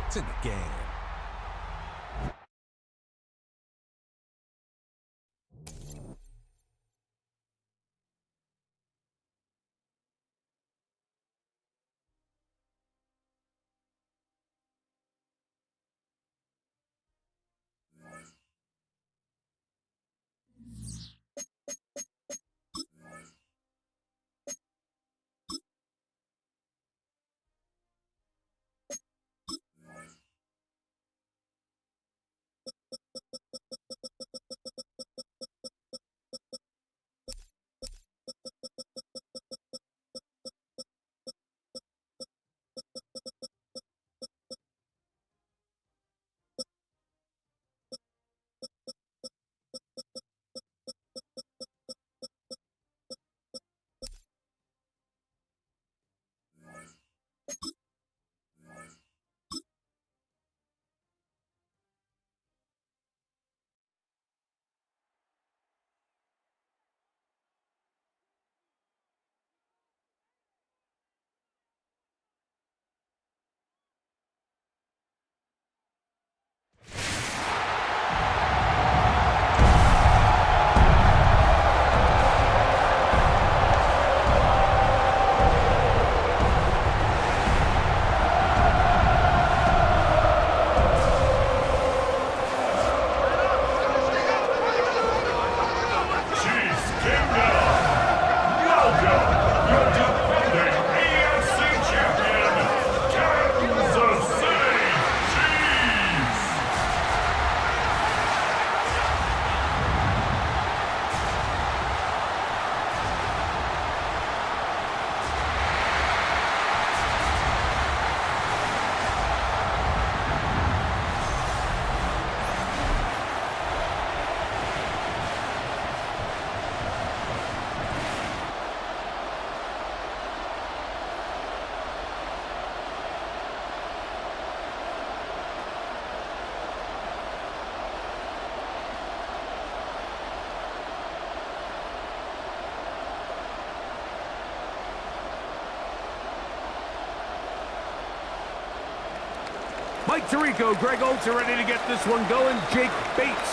It's in the game. Mike Tirico, Greg Olds are ready to get this one going. Jake Bates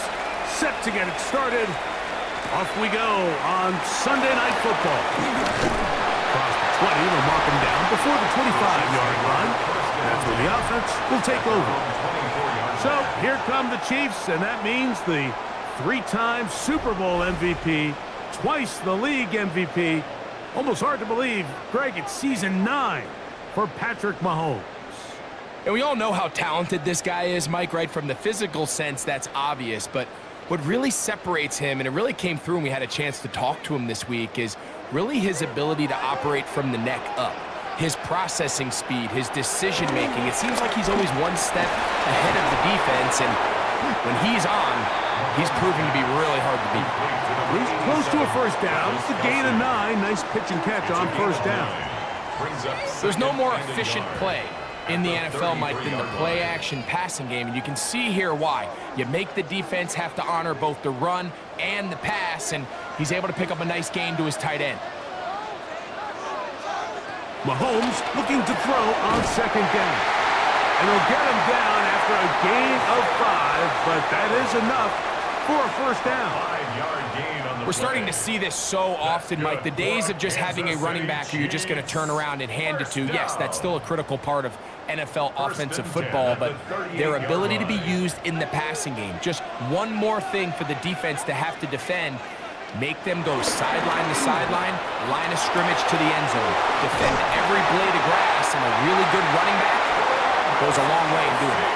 set to get it started. Off we go on Sunday Night Football. Across the 20, they'll mark him down before the 25-yard line. That's where the offense will take over. So here come the Chiefs, and that means the three-time Super Bowl MVP, twice the league MVP. Almost hard to believe, Greg, it's season 9 for Patrick Mahomes. And we all know how talented this guy is, Mike, right? From the physical sense, that's obvious. But what really separates him, and it really came through when we had a chance to talk to him this week, is really his ability to operate from the neck up. His processing speed, his decision-making. It seems like he's always one step ahead of the defense, and when he's on, he's proven to be really hard to beat. He's close to a first down. It's a gain of 9. Nice pitch and catch on first down. There's no more efficient play in the NFL, Mike, than the play-action passing game, and you can see here why. You make the defense have to honor both the run and the pass, and he's able to pick up a nice gain to his tight end. Mahomes looking to throw on second down. And he'll get him down after a gain of 5, but that is enough for a first down. 5-yard gain on the We're starting to see this so often, Mike. The days of just having a running back who you're just going to turn around and hand it to, yes, that's still a critical part of NFL offensive football, but their ability to be used in the passing game, just one more thing for the defense to have to defend, make them go sideline to sideline, line of scrimmage to the end zone, defend every blade of grass, and a really good running back goes a long way in doing it.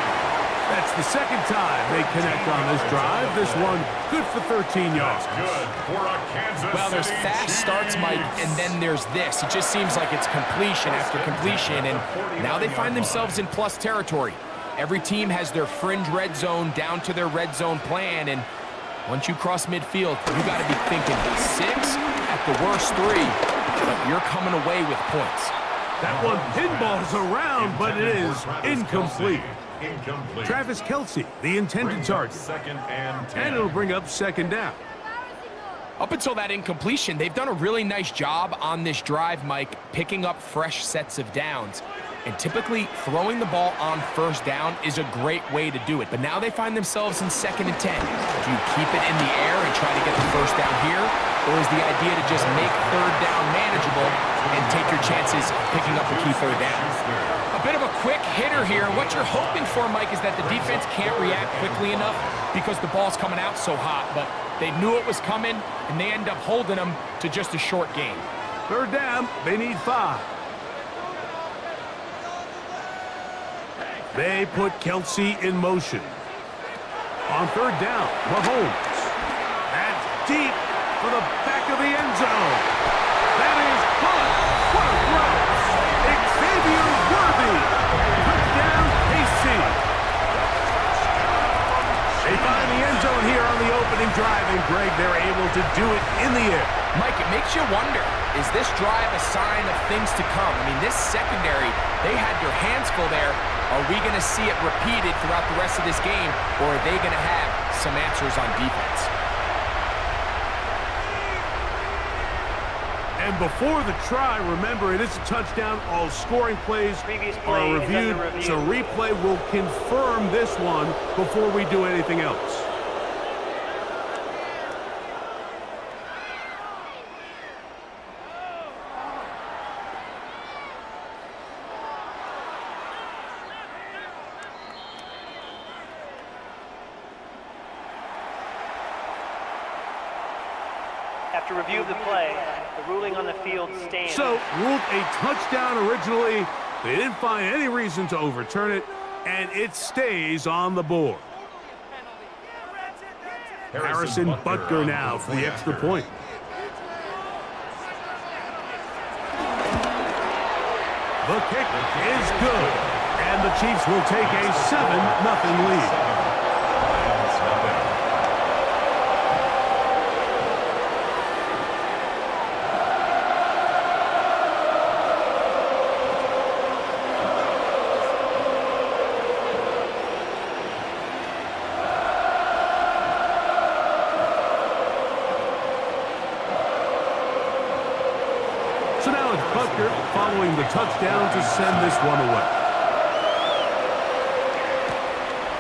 That's the second time they connect on this drive. This one good for 13 yards. Well, there's fast starts, Mike, and then there's this. It just seems like it's completion after completion, and now they find themselves in plus territory. Every team has their fringe red zone down to their red zone plan, and once you cross midfield, you got to be thinking 6, at the worst 3, but you're coming away with points. That one pinballs around, but it is incomplete. Travis Kelce, the intended target. And it'll bring up second down. Up until that incompletion, they've done a really nice job on this drive, Mike, picking up fresh sets of downs. And typically, throwing the ball on first down is a great way to do it. But now they find themselves in 2nd and 10. Do you keep it in the air and try to get the first down here? Or is the idea to just make third down manageable and take your chances picking up a key third down? A bit of a quick hitter here. What you're hoping for, Mike, is that the defense can't react quickly enough because the ball's coming out so hot. But they knew it was coming, and they end up holding them to just a short gain. Third down, they need 5. They put Kelce in motion. On third down, Mahomes. That's deep for the back of the end zone. That is caught. What a throw. Xavier Worthy. Touchdown, KC. They find the end zone here on the opening drive, and Greg, they're able to do it in the air. Mike, it makes you wonder, is this drive a sign of things to come? I mean, this secondary, they had their hands full there. Are we going to see it repeated throughout the rest of this game, or are they going to have some answers on defense? And before the try, remember, it is a touchdown. All scoring plays are reviewed, so replay will confirm this one before we do anything else. After review of the play, the ruling on the field stands. So, ruled a touchdown originally. They didn't find any reason to overturn it, and it stays on the board. Harrison Butker now for the extra point. The kick is good, and the Chiefs will take a 7-0 lead. So now it's Butker following the touchdown to send this one away.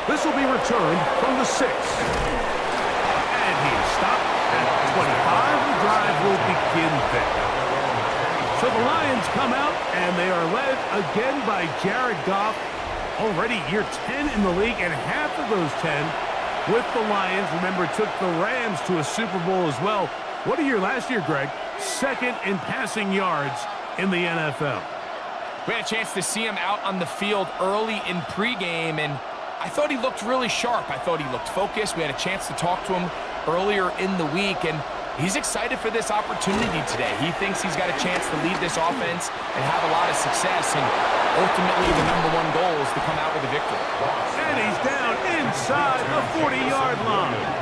This will be returned from the 6. And he is stopped at 25. The drive will begin there. So the Lions come out, and they are led again by Jared Goff. Already year 10 in the league, and half of those 10 with the Lions. Remember, took the Rams to a Super Bowl as well. What a year last year, Greg. 2nd in passing yards in the NFL. We had a chance to see him out on the field early in pregame, and I thought he looked really sharp. I thought he looked focused. We had a chance to talk to him earlier in the week, and he's excited for this opportunity today. He thinks he's got a chance to lead this offense and have a lot of success, and ultimately the #1 goal is to come out with a victory. And he's down inside the 40-yard line.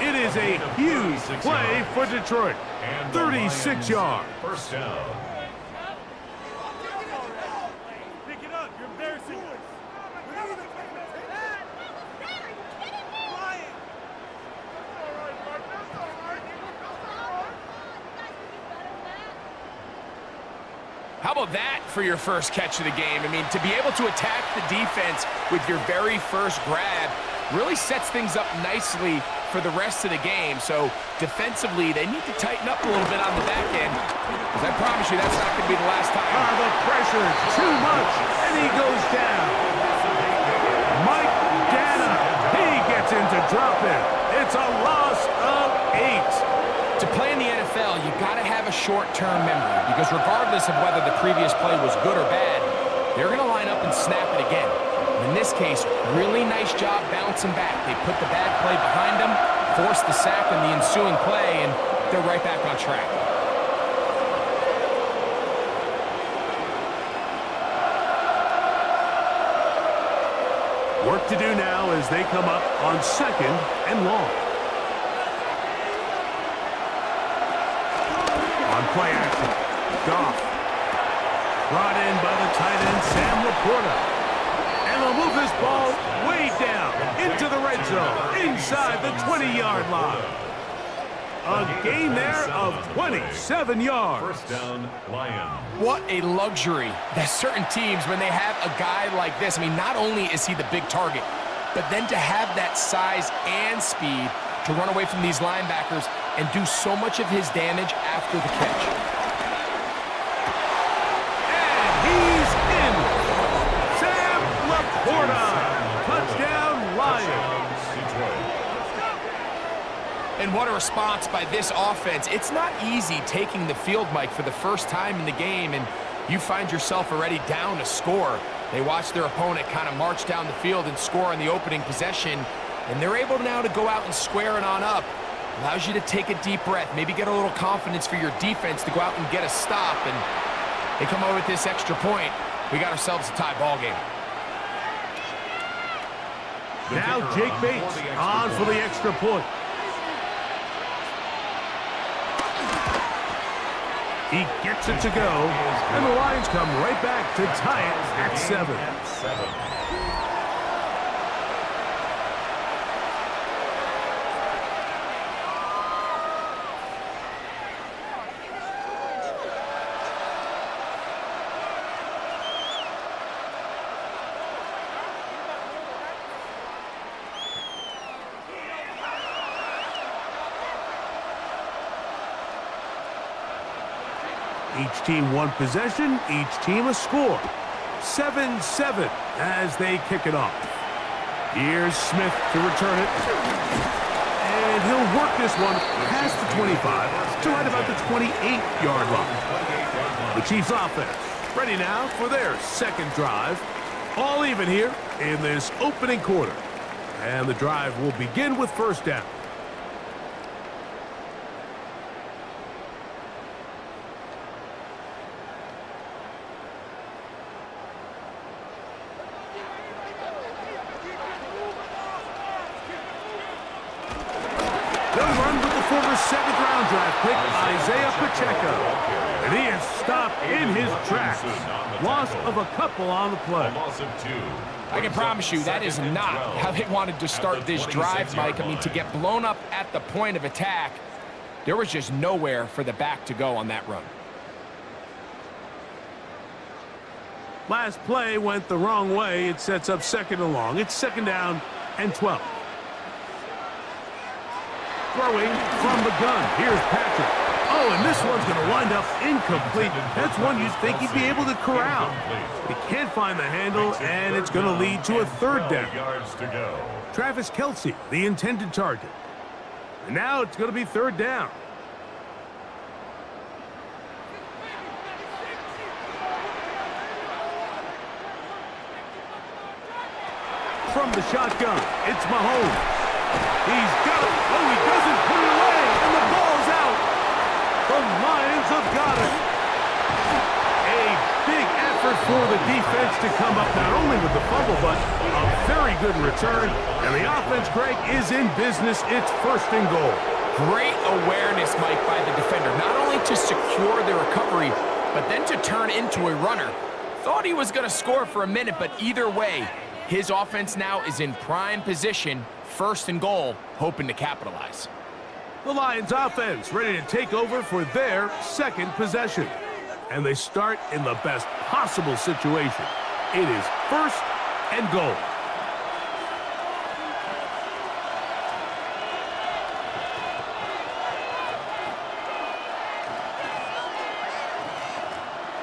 It is a huge play for Detroit. 36 yards. First down. Pick it up. You're embarrassing us. How about that for your first catch of the game? I mean, to be able to attack the defense with your very first grab really sets things up nicely for the rest of the game. So defensively, they need to tighten up a little bit on the back end, because I promise you that's not going to be the last time. The pressure is too much, and he goes down. Mike Dana, he gets in to drop it. It's a loss of 8. To play in the NFL, you got to have a short-term memory, because regardless of whether the previous play was good or bad, they're going to line up and snap it again. In this case, really nice job bouncing back. They put the bad play behind them, forced the sack in the ensuing play, and they're right back on track. Work to do now as they come up on 2nd and long. On play action, Goff. Brought in by the tight end, Sam Laporta. And And they'll move this ball way down into the red zone, inside the 20-yard line. A gain there of 27 yards. First down, Lions. What a luxury that certain teams, when they have a guy like this, I mean, not only is he the big target, but then to have that size and speed to run away from these linebackers and do so much of his damage after the catch. And he's in. Sam Laporta. Touchdown, Lions. And what a response by this offense. It's not easy taking the field, Mike, for the first time in the game, and you find yourself already down a score. They watch their opponent kind of march down the field and score on the opening possession, and they're able now to go out and square it on up. Allows you to take a deep breath, maybe get a little confidence for your defense to go out and get a stop, and they come over with this extra point. We got ourselves a tie ball game. Now Jake Bates on for the extra point. He gets it to go, and the Lions come right back to tie it at 7. Each team one possession, each team a score. 7-7 as they kick it off. Here's Smith to return it. And he'll work this one past the 25 to right about the 28-yard line. The Chiefs offense ready now for their second drive. All even here in this opening quarter. And the drive will begin with first down. Former second-round draft pick Isaiah Pacheco. And he is stopped in his tracks. Loss of a couple on the play. I can promise you that is not how they wanted to start this drive, Mike. I mean, to get blown up at the point of attack, there was just nowhere for the back to go on that run. Last play went the wrong way. It sets up second and long. It's second down and 12. Throwing from the gun. Here's Patrick. Oh, and this one's going to wind up incomplete. That's one you'd think he'd be able to corral. He can't find the handle, and it's going to lead to a third down. Travis Kelce, the intended target. And now it's going to be third down. From the shotgun, it's Mahomes. He's got it. Oh, he doesn't put it away, and the ball's out. The Lions have got it. A big effort for the defense to come up not only with the fumble, but a very good return. And the offense, Greg, is in business. It's first and goal. Great awareness, Mike, by the defender. Not only to secure the recovery, but then to turn into a runner. Thought he was going to score for a minute, but either way, his offense now is in prime position. First and goal, hoping to capitalize. The Lions offense ready to take over for their second possession. And they start in the best possible situation. It is first and goal.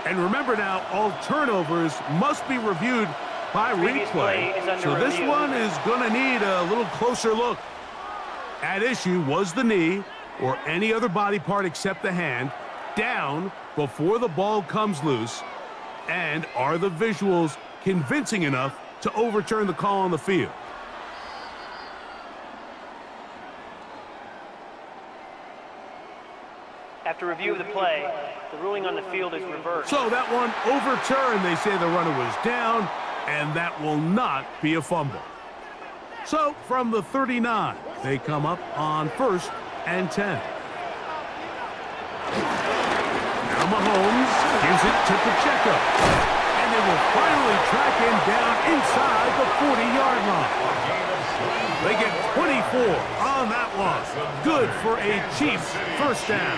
And remember now, all turnovers must be reviewed by replay. So this one is going to need a little closer look. At issue was the knee or any other body part except the hand down before the ball comes loose. And are the visuals convincing enough to overturn the call on the field? After review of the play, the ruling on the field is reversed. So that one overturned. They say the runner was down, and that will not be a fumble. So from the 39, they come up on first and 10. Now Mahomes gives it to Pacheco. And they will finally track him down inside the 40-yard line. They get 24 on that one. Good for a Chiefs first down.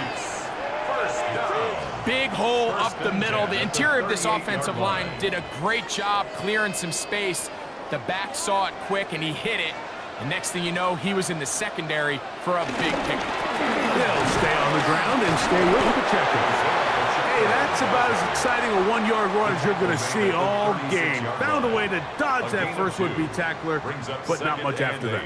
Big hole up the middle. The interior of this offensive line did a great job clearing some space. The back saw it quick, and he hit it. The next thing you know, he was in the secondary for a big pickup. They'll stay on the ground and stay with the checkers. Hey, that's about as exciting a one-yard run as you're going to see all game. Found a way to dodge that first would-be tackler, but not much after that.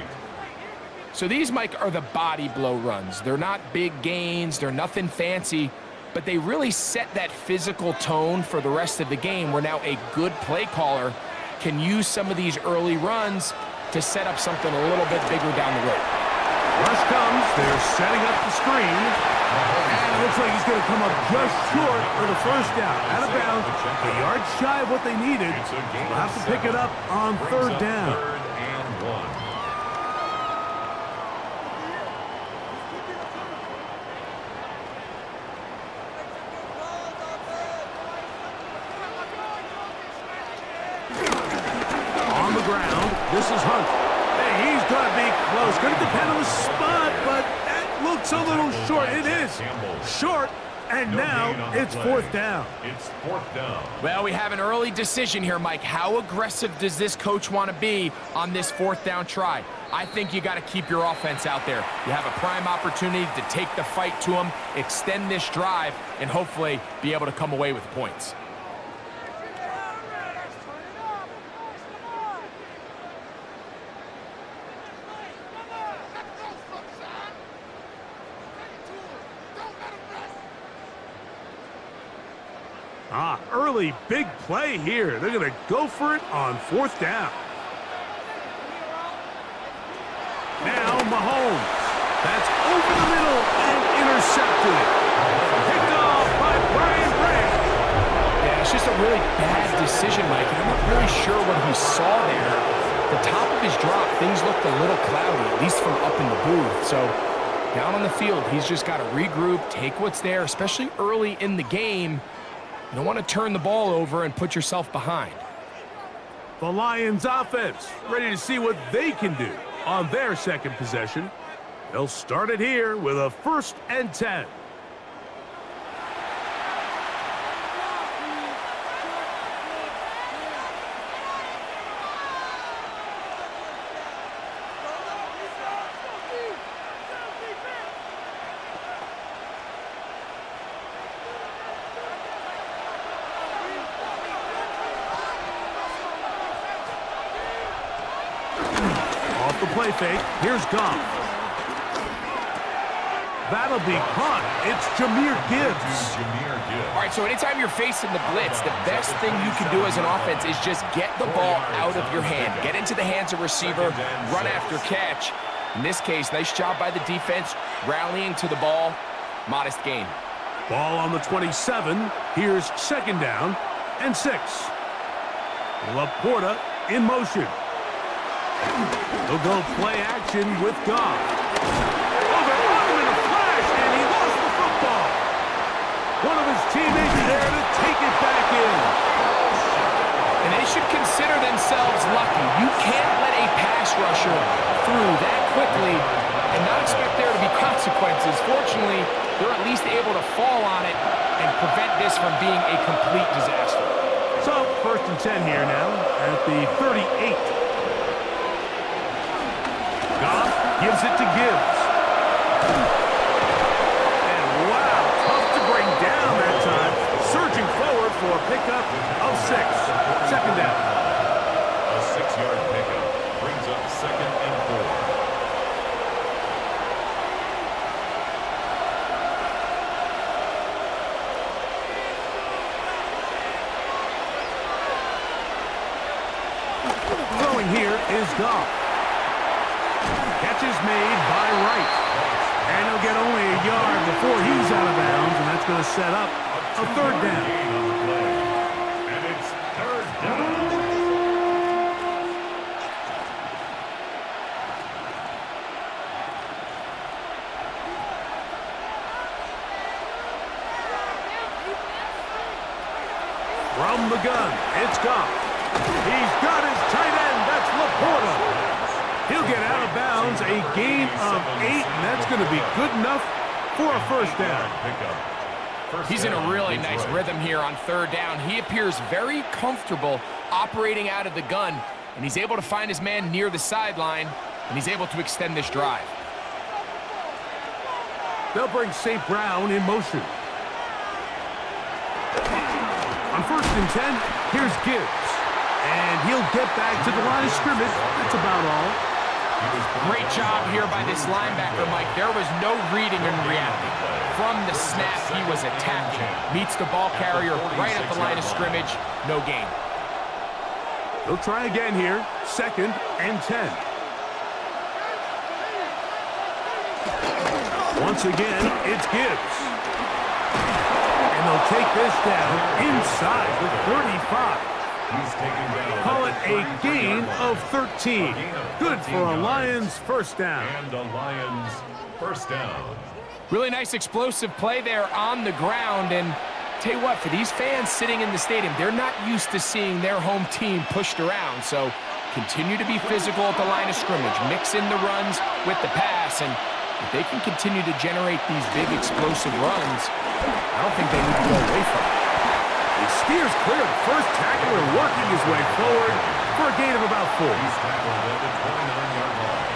So these, Mike, are the body blow runs. They're not big gains. They're nothing fancy, but they really set that physical tone for the rest of the game where now a good play caller can use some of these early runs to set up something a little bit bigger down the road. Rush comes. They're setting up the screen. And it looks like he's going to come up just short for the first down. Out of bounds, a yard shy of what they needed. They'll have to pick it up on third down. On the ground, this is Hunt. Hey, he's going to be close. Going to depend on the spot, but that looks a little short. It is short, and now it's fourth down. Well, we have an early decision here, Mike. How aggressive does this coach want to be on this fourth down try? I think you got to keep your offense out there. You have a prime opportunity to take the fight to them, extend this drive, and hopefully be able to come away with points. Early big play here. They're going to go for it on fourth down. Now Mahomes. That's over the middle and intercepted. Picked off by Brian Branch. Yeah, it's just a really bad decision, Mike. I'm not really sure what he saw there. The top of his drop, things looked a little cloudy, at least from up in the booth. So down on the field, he's just got to regroup, take what's there, especially early in the game. You don't want to turn the ball over and put yourself behind. The Lions offense ready to see what they can do on their second possession. They'll start it here with a 1st and 10. The play fake. Here's Goff. That'll be caught. It's Jahmyr Gibbs. All right, so anytime you're facing the blitz, the best thing you can do as an offense is just get the ball out of your hand. Get into the hands of receiver, run after catch. In this case, nice job by the defense, rallying to the ball. Modest gain. Ball on the 27. Here's 2nd down and 6. Laporta in motion. He'll go play action with Goff. Oh, they're on him in a flash, and he lost the football. One of his teammates there to take it back in. And they should consider themselves lucky. You can't let a pass rusher through that quickly and not expect there to be consequences. Fortunately, they're at least able to fall on it and prevent this from being a complete disaster. So, 1st and 10 here now at the 38. Goff gives it to Gibbs. And wow, tough to bring down that time. Surging forward for a pickup of 6. 2nd down. A 6-yard pickup brings up 2nd and 4. Throwing here is Goff. Catch is made by Wright. And he'll get only a yard before he's out of bounds, and that's going to set up a 3rd down. And it's 3rd down. From the gun, It's gone. He's got his tight end. That's Laporta. He'll get out of bounds, a gain of 8, and that's going to be good enough for a first down. He's in a really nice rhythm here on third down. He appears very comfortable operating out of the gun, and he's able to find his man near the sideline, and he's able to extend this drive. They'll bring St. Brown in motion. On 1st and 10, here's Gibbs. And he'll get back to the line of scrimmage. That's about all. Great job here by this linebacker, Mike. There was no reading in reality. From the snap, he was attacking. Meets the ball carrier right at the line of scrimmage. No gain. They'll try again here. 2nd and 10. Once again, it's Gibbs. And they'll take this down inside the 35. Call it a gain of 13. Good for a Lions first down. And a Lions first down. Really nice explosive play there on the ground. And tell you what, for these fans sitting in the stadium, they're not used to seeing their home team pushed around. So continue to be physical at the line of scrimmage. Mix in the runs with the pass. And if they can continue to generate these big explosive runs, I don't think they need to go away from it. He steers clear of the first tackler, working his way forward for a gain of about 4. He's tackled at the 29-yard line.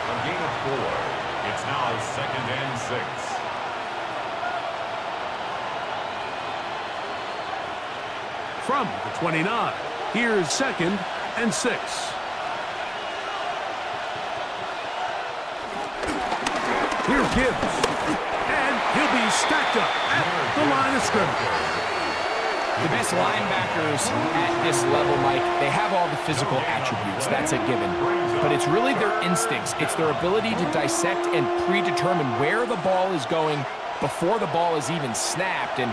A gain of 4. It's now 2nd and 6. From the 29, here's 2nd and 6. Here's Gibbs. And he'll be stacked up at the line of scrimmage. The best linebackers at this level, Mike, they have all the physical attributes. That's a given. But it's really their instincts. It's their ability to dissect and predetermine where the ball is going before the ball is even snapped. And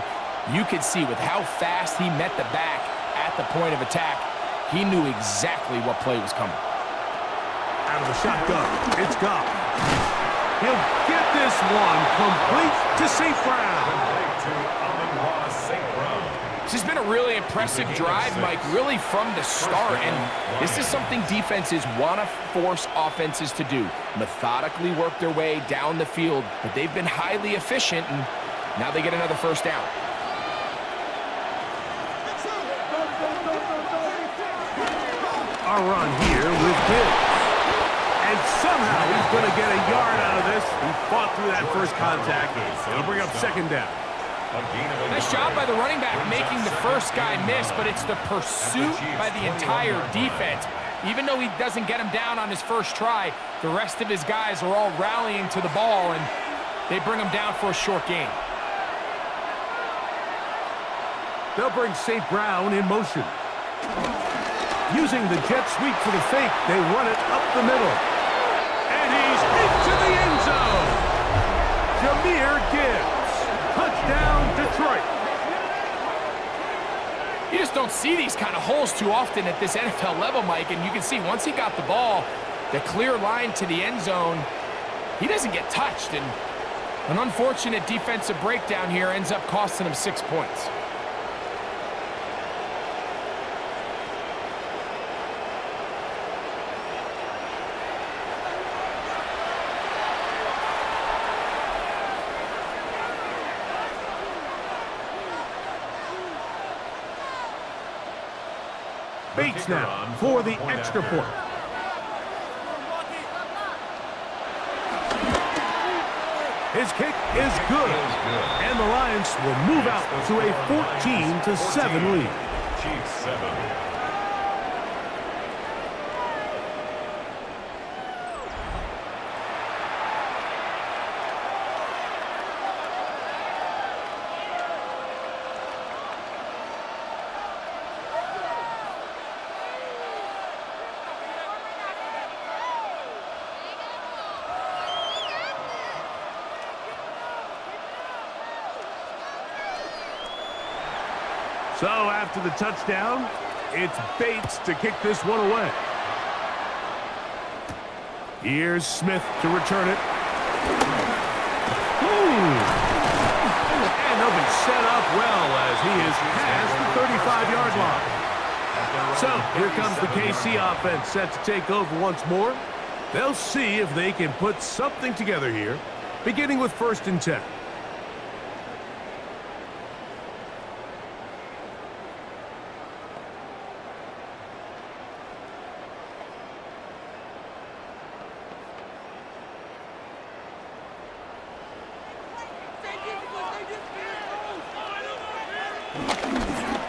you could see with how fast he met the back at the point of attack, he knew exactly what play was coming. Out of the shotgun, it's gone. He'll get this one complete to St. Brown. This has been a really impressive drive, Mike, really from the start. And this is something defenses want to force offenses to do. Methodically work their way down the field, but they've been highly efficient, and now they get another first down. Our run here with Gibbs. And somehow he's going to get a yard out of this. He fought through that first contact. It'll bring up 2nd down. Nice job by the running back making the first guy miss, but it's the pursuit by the entire defense. Even though he doesn't get him down on his first try, the rest of his guys are all rallying to the ball, and they bring him down for a short gain. They'll bring St. Brown in motion. Using the jet sweep for the fake, they run it up the middle. And he's into the end zone. Jahmyr Gibbs. Touchdown, Detroit. You just don't see these kind of holes too often at this NFL level, Mike, and you can see once he got the ball, the clear line to the end zone, he doesn't get touched, and an unfortunate defensive breakdown here ends up costing him 6 points. Bates now for the extra point. His kick is good. And the Lions will move out to a 14-7 lead. Chiefs 7. So after the touchdown, it's Bates to kick this one away. Here's Smith to return it. And they'll be set up well as he is past the 35-yard line. So here comes the KC offense set to take over once more. They'll see if they can put something together here, beginning with 1st and 10.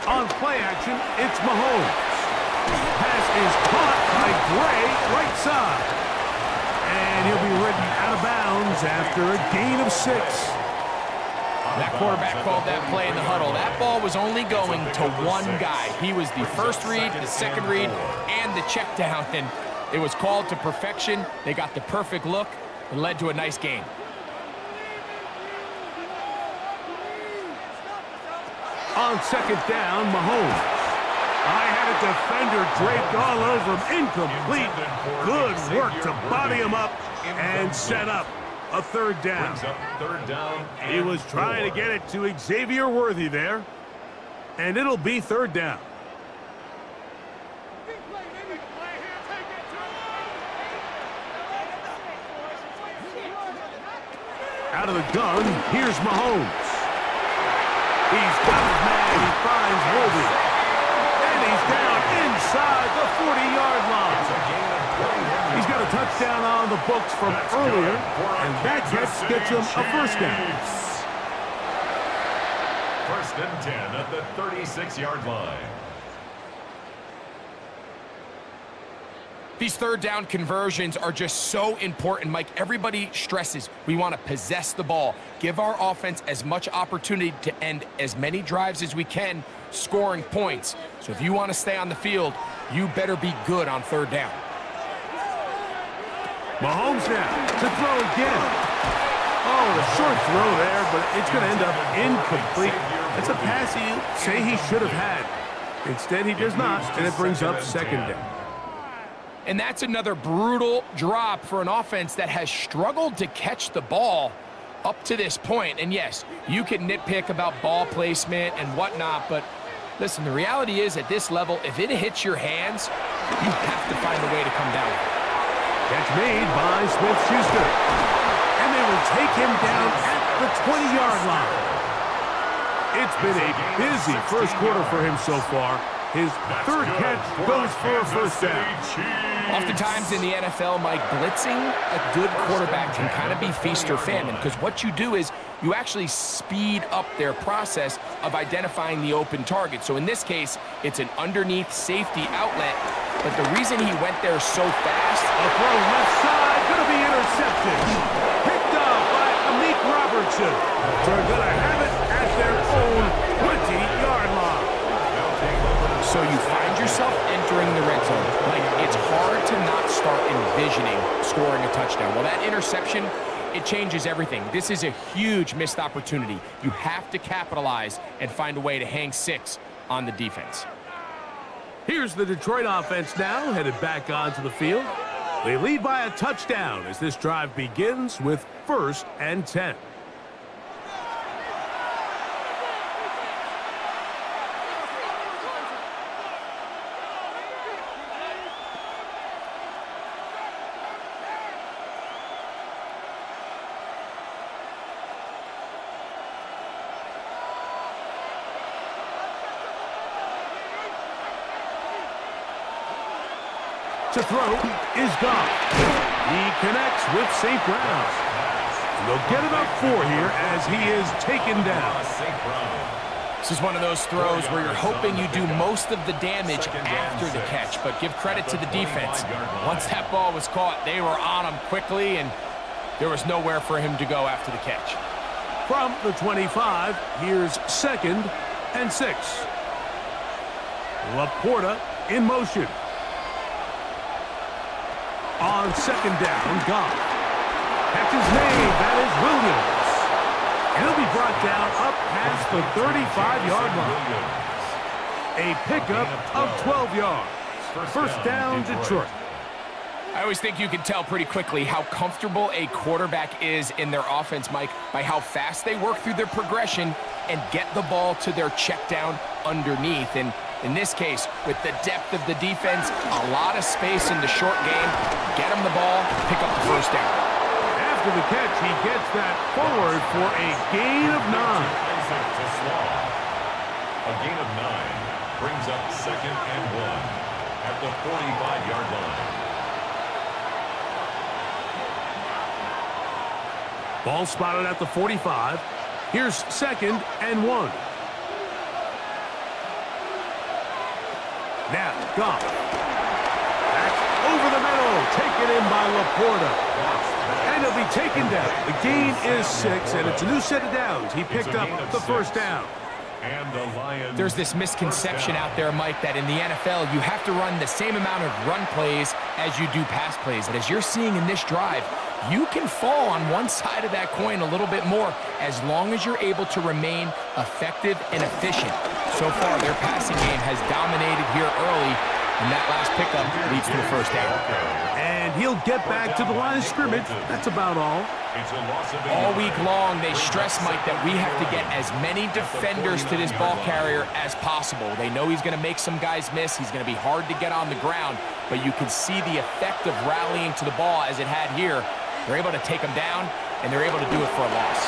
On play action, it's Mahomes. Pass is caught by Gray, right side. And he'll be ridden out of bounds after a gain of 6. That quarterback called that play in the huddle. That ball was only going to one guy. He was the first read, the second read, and the check down. And it was called to perfection. They got the perfect look and led to a nice game. On 2nd down, Mahomes. I had a defender draped all over him. Incomplete. Good work to body him up and set up a 3rd down. He was trying to get it to Xavier Worthy there. And it'll be 3rd down. Out of the gun, here's Mahomes. He's got his man. He finds Worthy. And he's down inside the 40-yard line. He's got a touchdown on the books from earlier, and that gets him a 1st down. 1st and 10 at the 36-yard line. These 3rd down conversions are just so important, Mike. Everybody stresses we want to possess the ball, give our offense as much opportunity to end as many drives as we can, scoring points. So if you want to stay on the field, you better be good on 3rd down. Mahomes now to throw again. Oh, the short throw there, but it's going to end up incomplete. It's a pass you say he should have had. Instead, he does not, and it brings up 2nd down. And that's another brutal drop for an offense that has struggled to catch the ball up to this point. And yes, you can nitpick about ball placement and whatnot, but listen, the reality is at this level, if it hits your hands, you have to find a way to come down. Catch made by Smith-Schuster. And they will take him down at the 20-yard line. It's been a busy 1st quarter for him so far. His 3rd catch goes for a 1st down. Oftentimes in the NFL, Mike, blitzing a good quarterback can kind of be feast or famine, because what you do is you actually speed up their process of identifying the open target. So in this case, it's an underneath safety outlet, but the reason he went there so fast... A throw left side, going to be intercepted. Picked up by Amik Robertson. They're going to have it at their own 20-yard line. So you find yourself entering the red zone. Like, it's hard to not start envisioning scoring a touchdown. Well, that interception, it changes everything. This is a huge missed opportunity. You have to capitalize and find a way to hang 6 on the defense. Here's the Detroit offense now, headed back onto the field. They lead by a touchdown as this drive begins with 1st and 10. To throw is gone. He connects with St. Brown. And they'll get about 4 here as he is taken down. This is one of those throws where you're hoping you do most of the damage after the catch, but give credit to the defense. Once that ball was caught, they were on him quickly, and there was nowhere for him to go after the catch. From the 25, here's 2nd and 6. Laporta in motion. On 2nd down, Goff. Catch is made. That is Williams. And he'll be brought down up past the 35-yard line. A pickup of 12 yards. 1st down, Detroit. I always think you can tell pretty quickly how comfortable a quarterback is in their offense, Mike, by how fast they work through their progression and get the ball to their check down underneath. And In this case, with the depth of the defense, a lot of space in the short game, get him the ball, pick up the first down. After the catch, he gets that forward for a gain of 9. A gain of 9 brings up 2nd and 1 at the 45-yard line. Ball spotted at the 45. Here's 2nd and 1. Now, Goff. That's over the middle. Taken in by Laporta. And he'll be taken down. The gain is 6, and it's a new set of downs. He picked up the first down. And the Lions. There's this misconception out there, Mike, that in the NFL, you have to run the same amount of run plays as you do pass plays. And as you're seeing in this drive, you can fall on one side of that coin a little bit more as long as you're able to remain effective and efficient. So far, their passing game has dominated here early, and that last pickup leads to the first down. And he'll get back to the line of scrimmage. That's about all. All week long, they stress, Mike, that we have to get as many defenders to this ball carrier as possible. They know he's going to make some guys miss. He's going to be hard to get on the ground, but you can see the effect of rallying to the ball as it had here. They're able to take him down, and they're able to do it for a loss.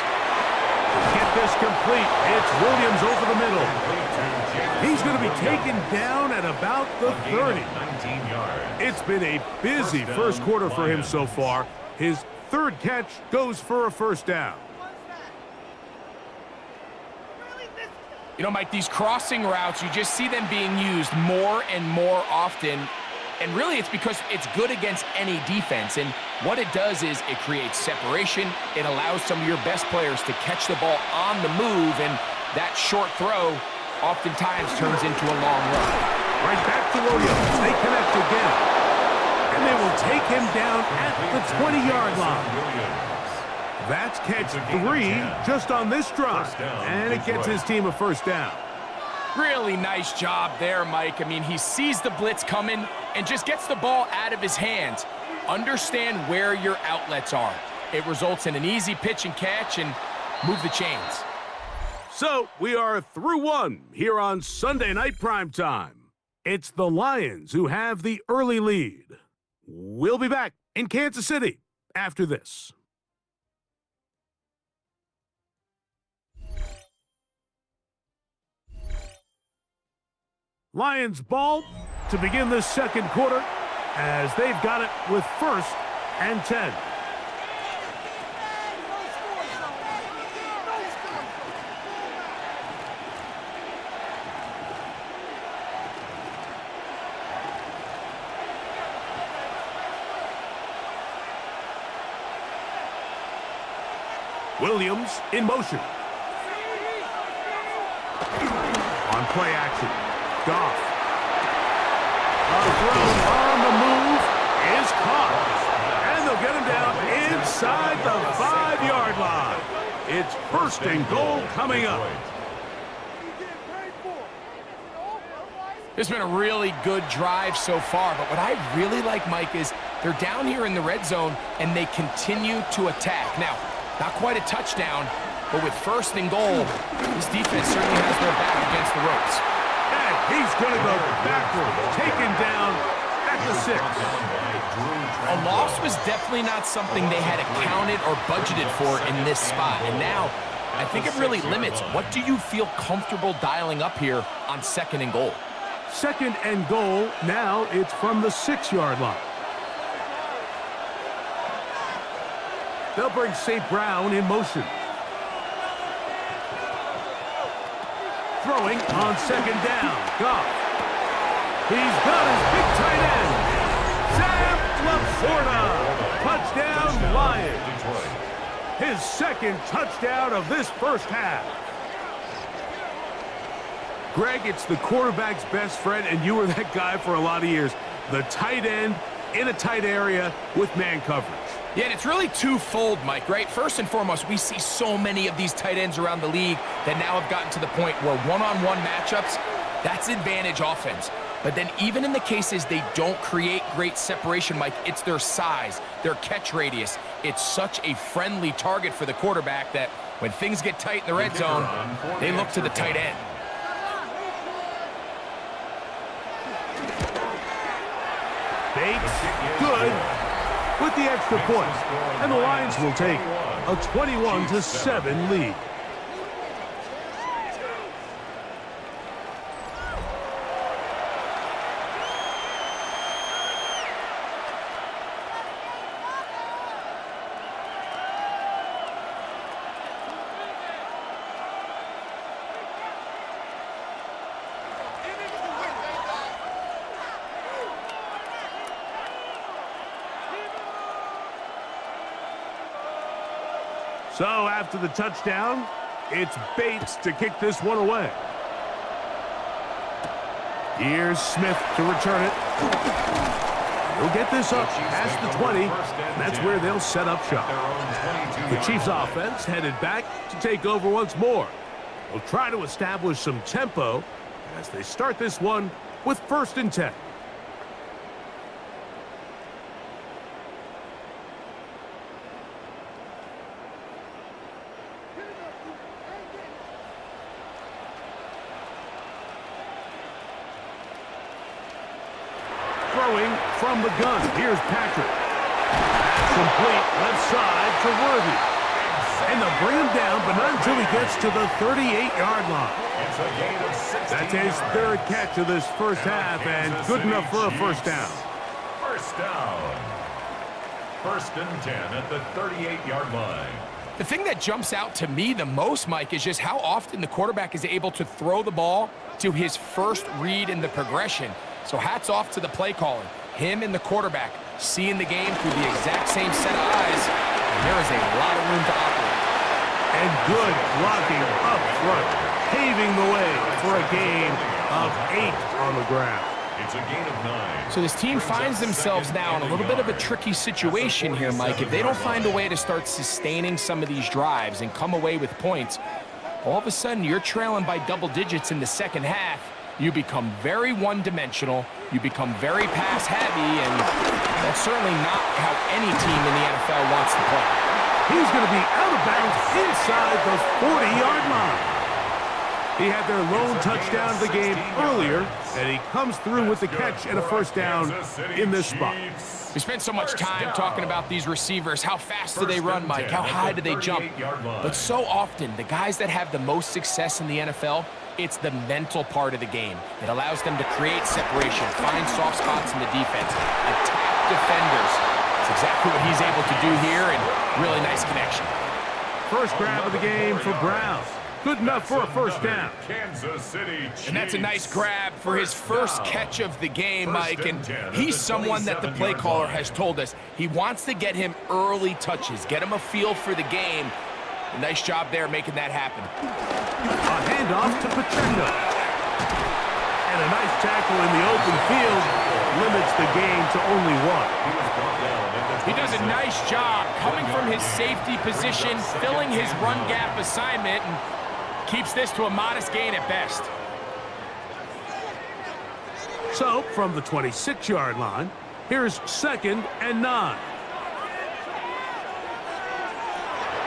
Get this complete. It's Williams over the middle. He's going to be taken down at about the 30. It's been a busy first quarter for him so far. His third catch goes for a first down. You know, Mike, these crossing routes, you just see them being used more and more often. And really, it's because it's good against any defense. And what it does is it creates separation. It allows some of your best players to catch the ball on the move. And that short throw oftentimes turns into a long run. Right back to Williams. They connect again. And they will take him down at the 20-yard line. That's catch 3 just on this drive. And it gets his team a first down. Really nice job there, Mike. I mean, he sees the blitz coming and just gets the ball out of his hands. Understand where your outlets are. It results in an easy pitch and catch and move the chains. So we are through one here on Sunday Night Primetime. It's the Lions who have the early lead. We'll be back in Kansas City after this. Lions ball to begin this second quarter as they've got it with 1st and 10. Williams in motion. On play action. Goff. On the move is caught. And they'll get him down inside the 5-yard line. It's 1st and goal coming up. It's been a really good drive so far, but what I really like, Mike, is they're down here in the red zone and they continue to attack. Now, not quite a touchdown, but with 1st and goal, this defense certainly has their back against the ropes. And he's going to go backwards, taken down at the 6. A loss was definitely not something they had accounted or budgeted for in this spot. And now, I think it really limits. What do you feel comfortable dialing up here on 2nd and goal? 2nd and goal, now it's from the 6-yard line. They'll bring St. Brown in motion. Throwing on 2nd down. Goff. He's got his big tight end. Sam Laporta. Touchdown, Lions. His 2nd touchdown of this first half. Greg, it's the quarterback's best friend, and you were that guy for a lot of years. The tight end in a tight area with man coverage. Yeah, and it's really twofold, Mike, right? First and foremost, we see so many of these tight ends around the league that now have gotten to the point where one-on-one matchups, that's advantage offense. But then even in the cases they don't create great separation, Mike, it's their size, their catch radius. It's such a friendly target for the quarterback that when things get tight in the red zone, they look to the tight end. Bates, good, with the extra point. And the Lions will take a 21-7 lead. So after the touchdown, it's Bates to kick this one away. Here's Smith to return it. He'll get this up past the 20, and that's where they'll set up shop. The Chiefs offense headed back to take over once more. They'll try to establish some tempo as they start this one with 1st and 10. Throwing from the gun. Here's Patrick. Complete left side to Worthy. And they'll bring him down, but not until he gets to the 38-yard line. That's his 3rd catch of this first half, and good enough for a first down. First down. 1st and 10 at the 38-yard line. The thing that jumps out to me the most, Mike, is just how often the quarterback is able to throw the ball to his first read in the progression. So hats off to the play caller. Him and the quarterback seeing the game through the exact same set of eyes. And there is a lot of room to operate. And good blocking up front, paving the way for a gain of 8 on the ground. It's a gain of 9. So this team finds themselves now in a little bit of a tricky situation here, Mike. If they don't find a way to start sustaining some of these drives and come away with points, all of a sudden you're trailing by double digits in the second half. You become very one-dimensional, you become very pass-heavy, and that's certainly not how any team in the NFL wants to play. He's going to be out of bounds inside the 40-yard line. He had their lone touchdown of the game earlier, and he comes through with the catch and a first down in this spot. We spent so much time talking about these receivers. How fast do they run, Mike? How high do they jump? But so often, the guys that have the most success in the NFL, it's the mental part of the game. It allows them to create separation, find soft spots in the defense, attack defenders. That's exactly what he's able to do here, and really nice connection. First grab of the game for Brown. Good enough for a first down. Kansas City Chiefs. And that's a nice grab for his first catch of the game, Mike. And he's someone that the play caller has told us he wants to get him early touches, get him a feel for the game. Nice job there making that happen. A handoff to Pacheco. And a nice tackle in the open field limits the game to only 1. He does a nice job coming from his safety position, filling his run gap assignment, and keeps this to a modest gain at best. So, from the 26-yard line, here's 2nd and 9.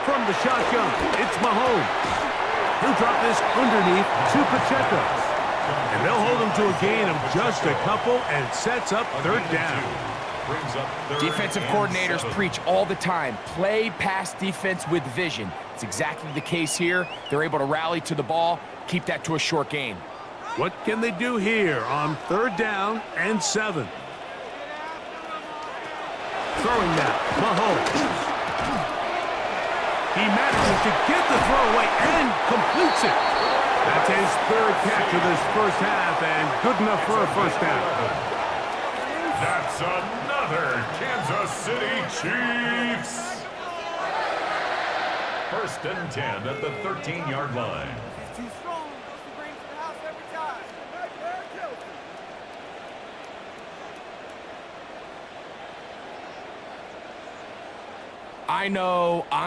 From the shotgun, it's Mahomes. He'll drop this underneath to Pacheco. And they'll hold him to a gain of just a couple and sets up 3rd down. Defensive coordinators preach all the time, play pass defense with vision. It's exactly the case here. They're able to rally to the ball, keep that to a short gain. What can they do here on 3rd down and 7? Throwing now, Mahomes. He manages to get the throw away and completes it. That's his 3rd catch of this first half, and good enough for a first down. That's another Kansas City Chiefs. 1st and 10 at the 13-yard line. Too strong. Supposed to bring to the house every time. I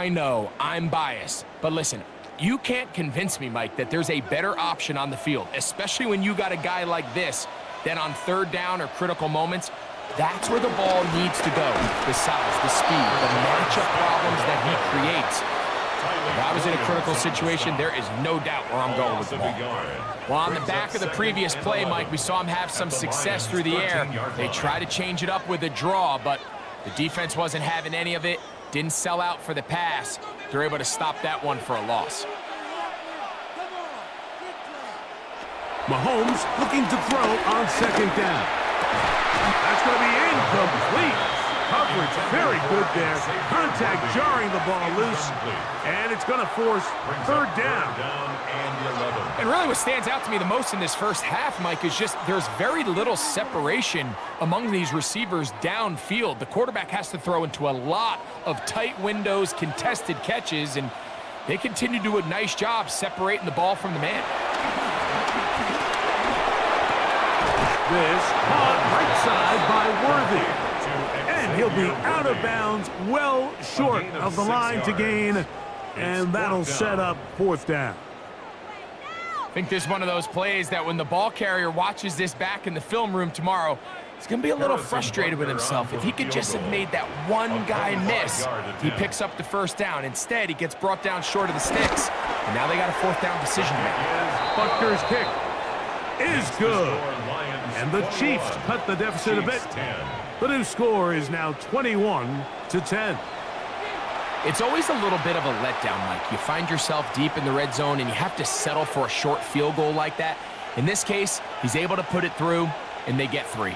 know, I'm biased. But listen, you can't convince me, Mike, that there's a better option on the field, especially when you got a guy like this, than on 3rd down or critical moments. That's where the ball needs to go. The size, the speed, the matchup problems that he creates. If I was in a critical situation, there is no doubt where I'm going with the ball. Well, on the back of the previous play, Mike, we saw him have some success through the air. They tried to change it up with a draw, but the defense wasn't having any of it. Didn't sell out for the pass. They're able to stop that one for a loss. Mahomes looking to throw on second down. That's going to be incomplete. Coverage very good there. Contact jarring the ball loose, and it's going to force third down. And really what stands out to me the most in this first half, Mike, is just there's very little separation among these receivers downfield. The quarterback has to throw into a lot of tight windows, contested catches, and they continue to do a nice job separating the ball from the man. This caught right side by Worthy. And he'll be out of bounds, well short of the line to gain, and that'll set up fourth down. I think this is one of those plays that when the ball carrier watches this back in the film room tomorrow, he's going to be a little frustrated with himself. If he could just have made that one guy miss, he picks up the first down. Instead, he gets brought down short of the sticks, and now they got a fourth down decision to make. Butker's kick is good, and the Chiefs cut the deficit a bit. The new score is now 21-10. It's always a little bit of a letdown, Mike. You find yourself deep in the red zone, and you have to settle for a short field goal like that. In this case, he's able to put it through, and they get 3.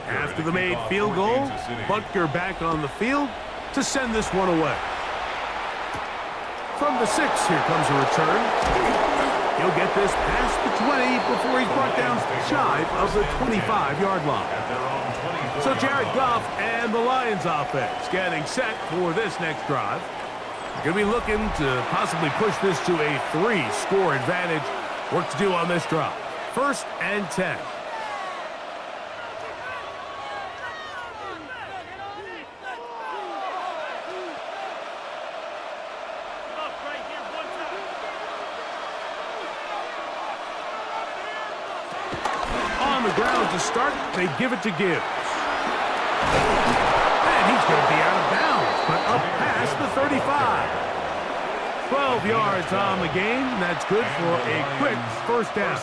After the made field goal, Butker back on the field to send this one away. From the 6, here comes a return. He'll get this past the 20 before he's brought down shy of the 25-yard line. So Jared Goff and the Lions offense getting set for this next drive. They're going to be looking to possibly push this to a 3-score advantage. Work to do on this drive. 1st and 10. Ground to start, they give it to Gibbs. And he's going to be out of bounds, but up past the 35. 12 yards on the game. That's good for a quick first down.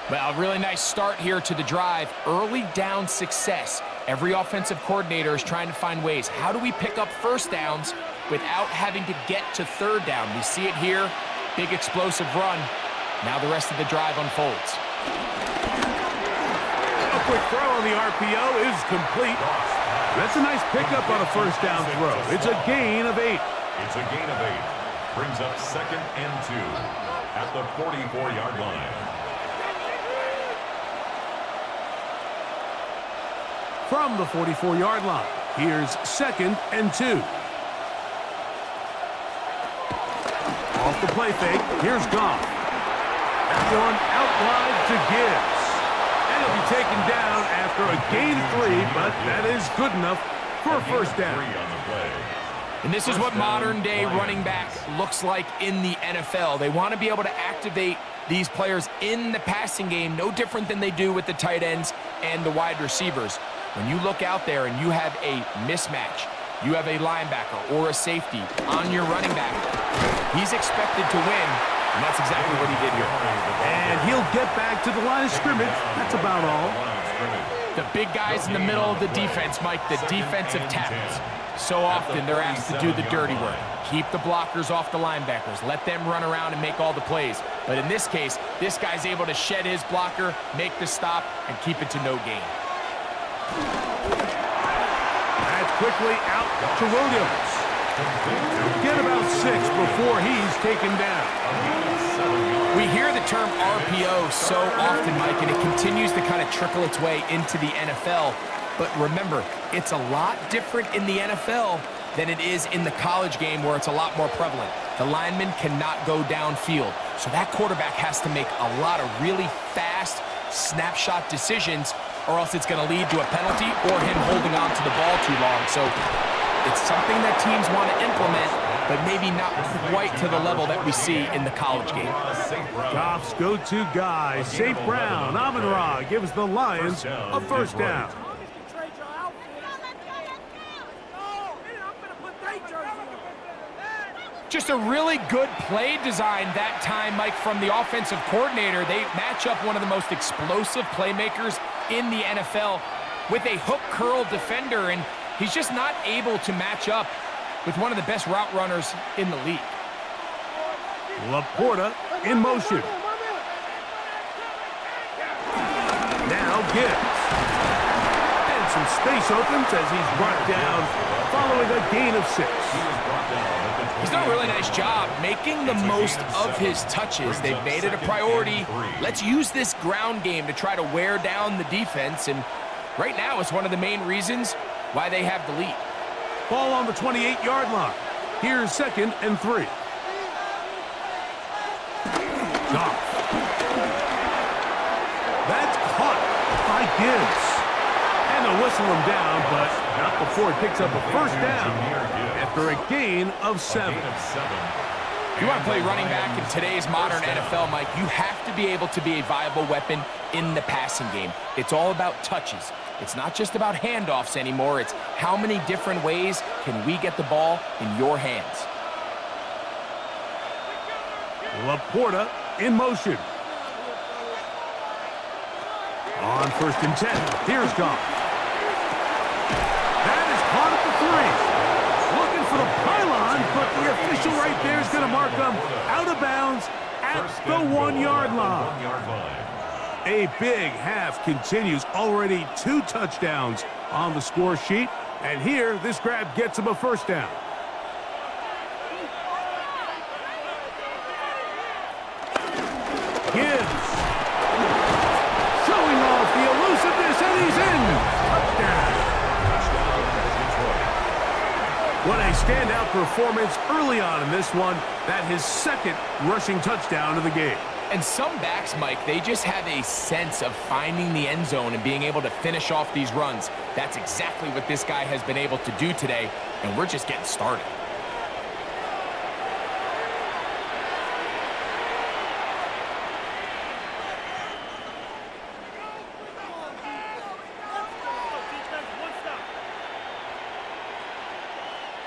Well, a really nice start here to the drive. Early down success. Every offensive coordinator is trying to find ways. How do we pick up first downs without having to get to third down? We see it here. Big explosive run. Now the rest of the drive unfolds. Quick throw on the RPO is complete. That's a nice pickup on a first down throw. It's a gain of 8. It's a gain of 8. Brings up 2nd and 2 at the 44-yard line. From the 44-yard line, here's 2nd and 2. Off the play fake, here's Goff. That one out wide to Gibbs. He'll be taken down after a gain of 3, but that is good enough for a first down. And this is what modern-day running back looks like in the NFL. They want to be able to activate these players in the passing game, no different than they do with the tight ends and the wide receivers. When you look out there and you have a mismatch, you have a linebacker or a safety on your running back, he's expected to win. And that's exactly what he did here. And he'll get back to the line of scrimmage. That's about all. The big guys in the middle of the defense, Mike, the defensive tackles. So often they're asked to do the dirty work. Keep the blockers off the linebackers. Let them run around and make all the plays. But in this case, this guy's able to shed his blocker, make the stop, and keep it to no gain. That's quickly out to Williams. Get about 6 before he's taken down. We hear the term RPO so often, Mike, and it continues to kind of trickle its way into the NFL. But remember, it's a lot different in the NFL than it is in the college game where it's a lot more prevalent. The lineman cannot go downfield. So that quarterback has to make a lot of really fast snapshot decisions, or else it's going to lead to a penalty or him holding on to the ball too long. So It's something that teams want to implement, but maybe not quite to the level that we see in the college game. Goff's go-to guy, St. Brown, Amon-Ra gives the Lions a first down. Just a really good play design that time, Mike, from the offensive coordinator. They match up one of the most explosive playmakers in the NFL with a hook curl defender, and he's just not able to match up with one of the best route runners in the league. Laporta in motion. Now Gibbs. And some space opens as he's brought down following a gain of 6. He's done a really nice job making the most of his touches. They've made it a priority. Let's use this ground game to try to wear down the defense, and right now it's one of the main reasons why they have the lead. Ball on the 28-yard line. Here's 2nd and 3. Goff. That's caught by Gibbs. And they'll whistle him down, but not before he picks up a first down after a gain of 7. If you want to play running back in today's modern NFL, Mike, you have to be able to be a viable weapon in the passing game. It's all about touches. It's not just about handoffs anymore. It's how many different ways can we get the ball in your hands. Laporta in motion. On 1st and 10, here's Goff. That is caught at the 3. Looking for the pylon, but the official right there is going to mark them out of bounds at the 1-yard line. A big half continues. Already 2 touchdowns on the score sheet. And here, this grab gets him a first down. Gibbs. Showing off the elusiveness, and he's in. Touchdown. What a standout performance early on in this one. That his 2nd rushing touchdown of the game. And some backs, Mike, they just have a sense of finding the end zone and being able to finish off these runs. That's exactly what this guy has been able to do today, and we're just getting started.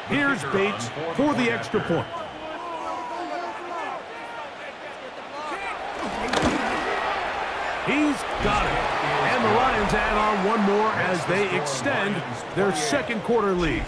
Here's Bates for the extra point. He's got it. And the Lions add on one more as they extend their 2nd quarter lead.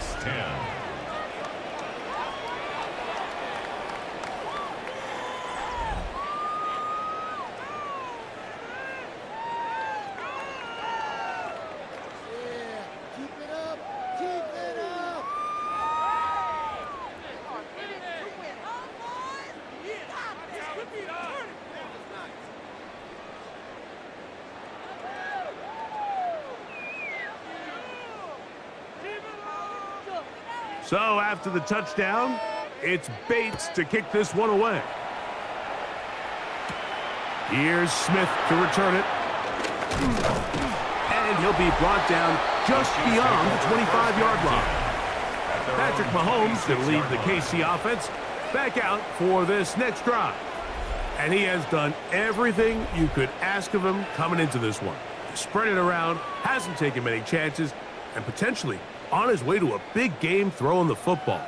So after the touchdown, it's Bates to kick this one away. Here's Smith to return it. And he'll be brought down just beyond the 25-yard line. Patrick Mahomes to lead the KC offense back out for this next drive. And he has done everything you could ask of him coming into this one. Spread it around, hasn't taken many chances, and potentially on his way to a big game throwing the football.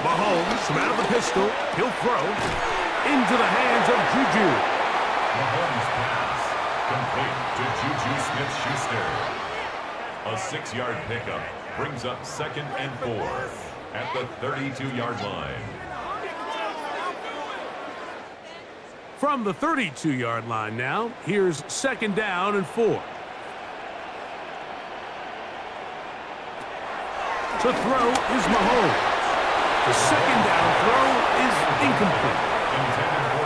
Mahomes from out of the pistol. He'll throw into the hands of Juju. Mahomes pass complete to Juju Smith-Schuster. A 6-yard pickup brings up 2nd and 4 at the 32-yard line. From the 32-yard line now, here's 2nd down and 4. To throw is Mahomes. The 2nd down throw is incomplete.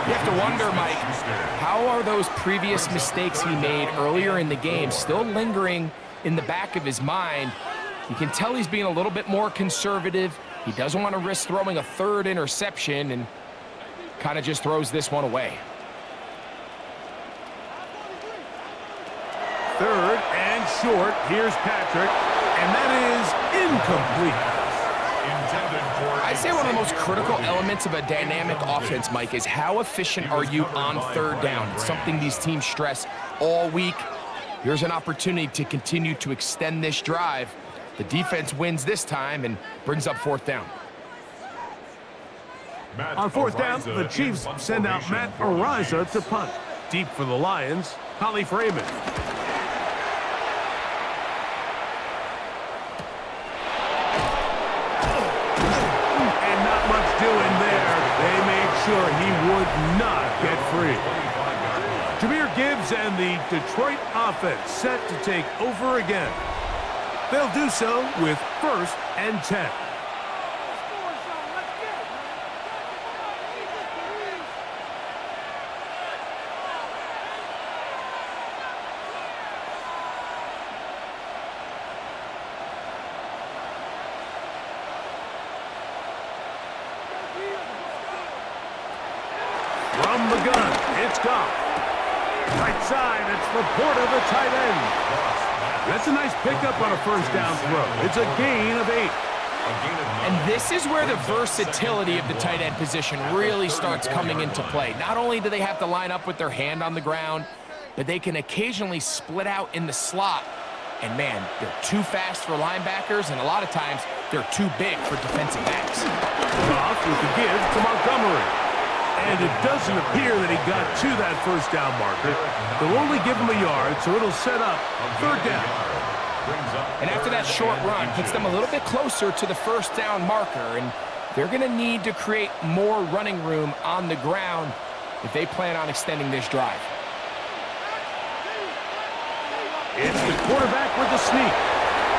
You have to wonder, Mike, how are those previous mistakes he made earlier in the game still lingering in the back of his mind? You can tell he's being a little bit more conservative. He doesn't want to risk throwing a third interception and kind of just throws this one away. Third and short. Here's Patrick, and that is incomplete. I'd say one of the most critical elements of a dynamic offense, Mike, is how efficient are you on third down? It's something these teams stress all week. Here's an opportunity to continue to extend this drive. The defense wins this time and brings up fourth down. On fourth down, the Chiefs send out Matt Ariza to punt. Deep for the Lions, Holly Freeman. And not much doing there. They made sure he would not get free. Jahmyr Gibbs and the Detroit offense set to take over again. They'll do so with 1st and 10. From the gun, it's Goff. Right side, it's Laporta, the tight end. That's a nice pickup on a first down throw. It's a gain of 8. And this is where the versatility of the tight end position really starts coming into play. Not only do they have to line up with their hand on the ground, but they can occasionally split out in the slot. And man, they're too fast for linebackers, and a lot of times they're too big for defensive backs. Goff with the give to Montgomery. And it doesn't appear that he got to that first down marker. They'll only give him a yard, so it'll set up third down. And after that short run, puts them a little bit closer to the first down marker, and they're going to need to create more running room on the ground if they plan on extending this drive. It's the quarterback with the sneak,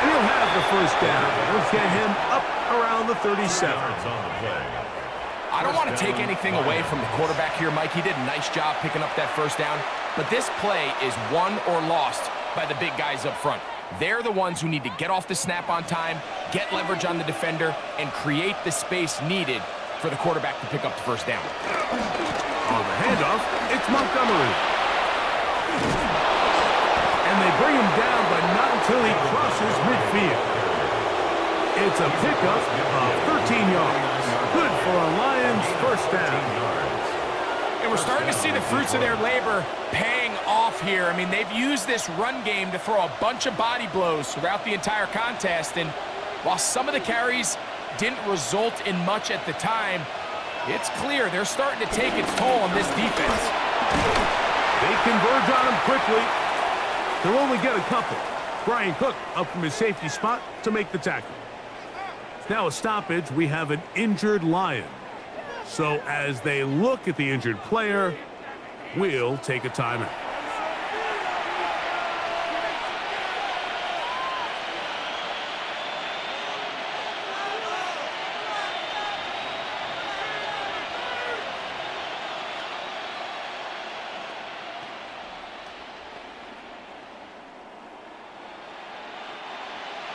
and he'll have the first down. They'll get him up around the 37. I don't want to take anything away from the quarterback here, Mike. He did a nice job picking up that first down, but this play is won or lost by the big guys up front. They're the ones who need to get off the snap on time, get leverage on the defender, and create the space needed for the quarterback to pick up the first down. On the handoff, it's Montgomery. And they bring him down, but not until he crosses midfield. It's a pickup of 13 yards. Good for a Lions first down. And we're starting to see the fruits of their labor paying off here. I mean, they've used this run game to throw a bunch of body blows throughout the entire contest. And while some of the carries didn't result in much at the time, it's clear they're starting to take its toll on this defense. They converge on him quickly. They'll only get a couple. Brian Cook up from his safety spot to make the tackle. Now a stoppage, we have an injured Lion. So as they look at the injured player, we'll take a timeout.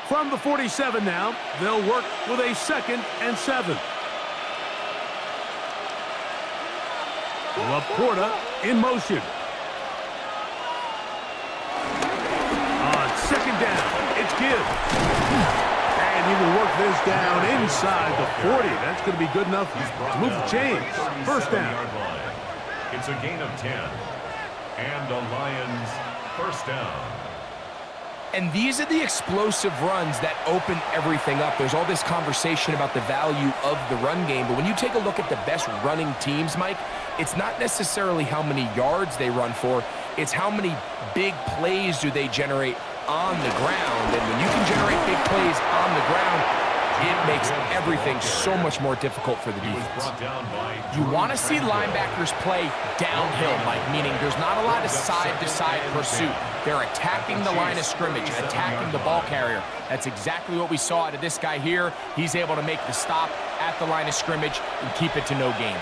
From the 47 now, they'll work with a 2nd and 7. Laporta in motion. On 2nd down, it's Gibbs. And he will work this down inside the 40. That's going to be good enough to move the chains. First down. It's a gain of 10. And the Lions first down. And these are the explosive runs that open everything up. There's all this conversation about the value of the run game, but when you take a look at the best running teams, Mike, it's not necessarily how many yards they run for, it's how many big plays do they generate on the ground. And when you can generate big plays on the ground, it makes everything so much more difficult for the defense. You want to see linebackers play downhill, Mike, meaning there's not a lot of side-to-side pursuit. They're attacking the line of scrimmage, attacking the ball carrier. That's exactly what we saw out of this guy here. He's able to make the stop at the line of scrimmage and keep it to no gain.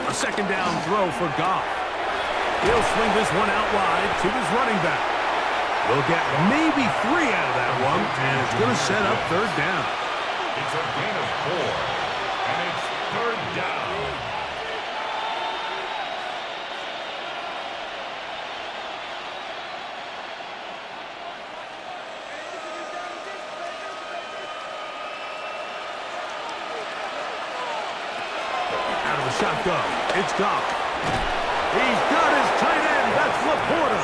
A 2nd down throw for Goff. He'll swing this one out wide to his running back. We'll get maybe 3 out of that one, and it's going to set up third down. It's a gain of 4, and it's third down. Out of the shotgun, it's Goff. He's got his tight end, that's Laporta.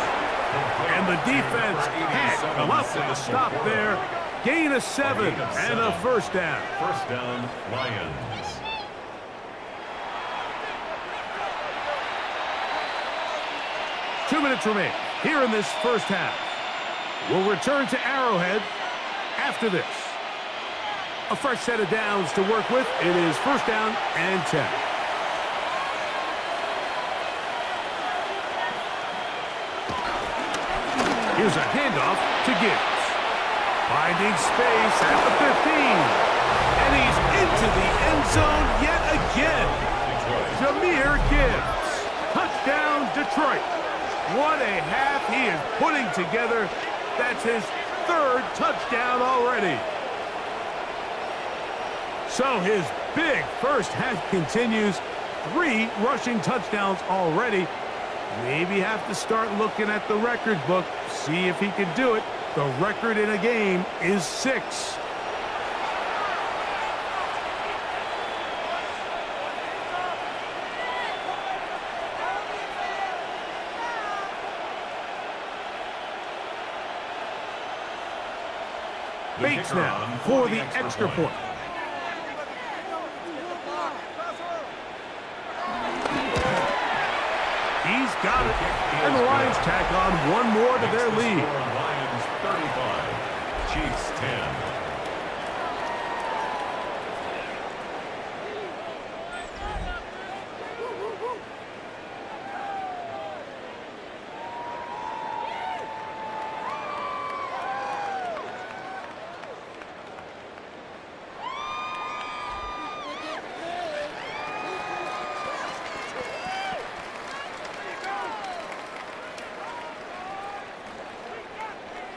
And the defense can't come up with a stop there. Gain of 7 and a first down. First down, Lions. Two minutes remain here in this first half. We'll return to Arrowhead after this. A fresh set of downs to work with. It is first down and 10. Here's a handoff to Gibbs. Finding space at the 15. And he's into the end zone yet again. Jahmyr Gibbs. Touchdown, Detroit. What a half he is putting together. That's his third touchdown already. So his big first half continues. 3 rushing touchdowns already. Maybe have to start looking at the record book, see if he can do it. The record in a game is 6. Bates now for the extra point. He's got it. And the Lions tack on 1 more to their lead. Lions 35, Chiefs 10.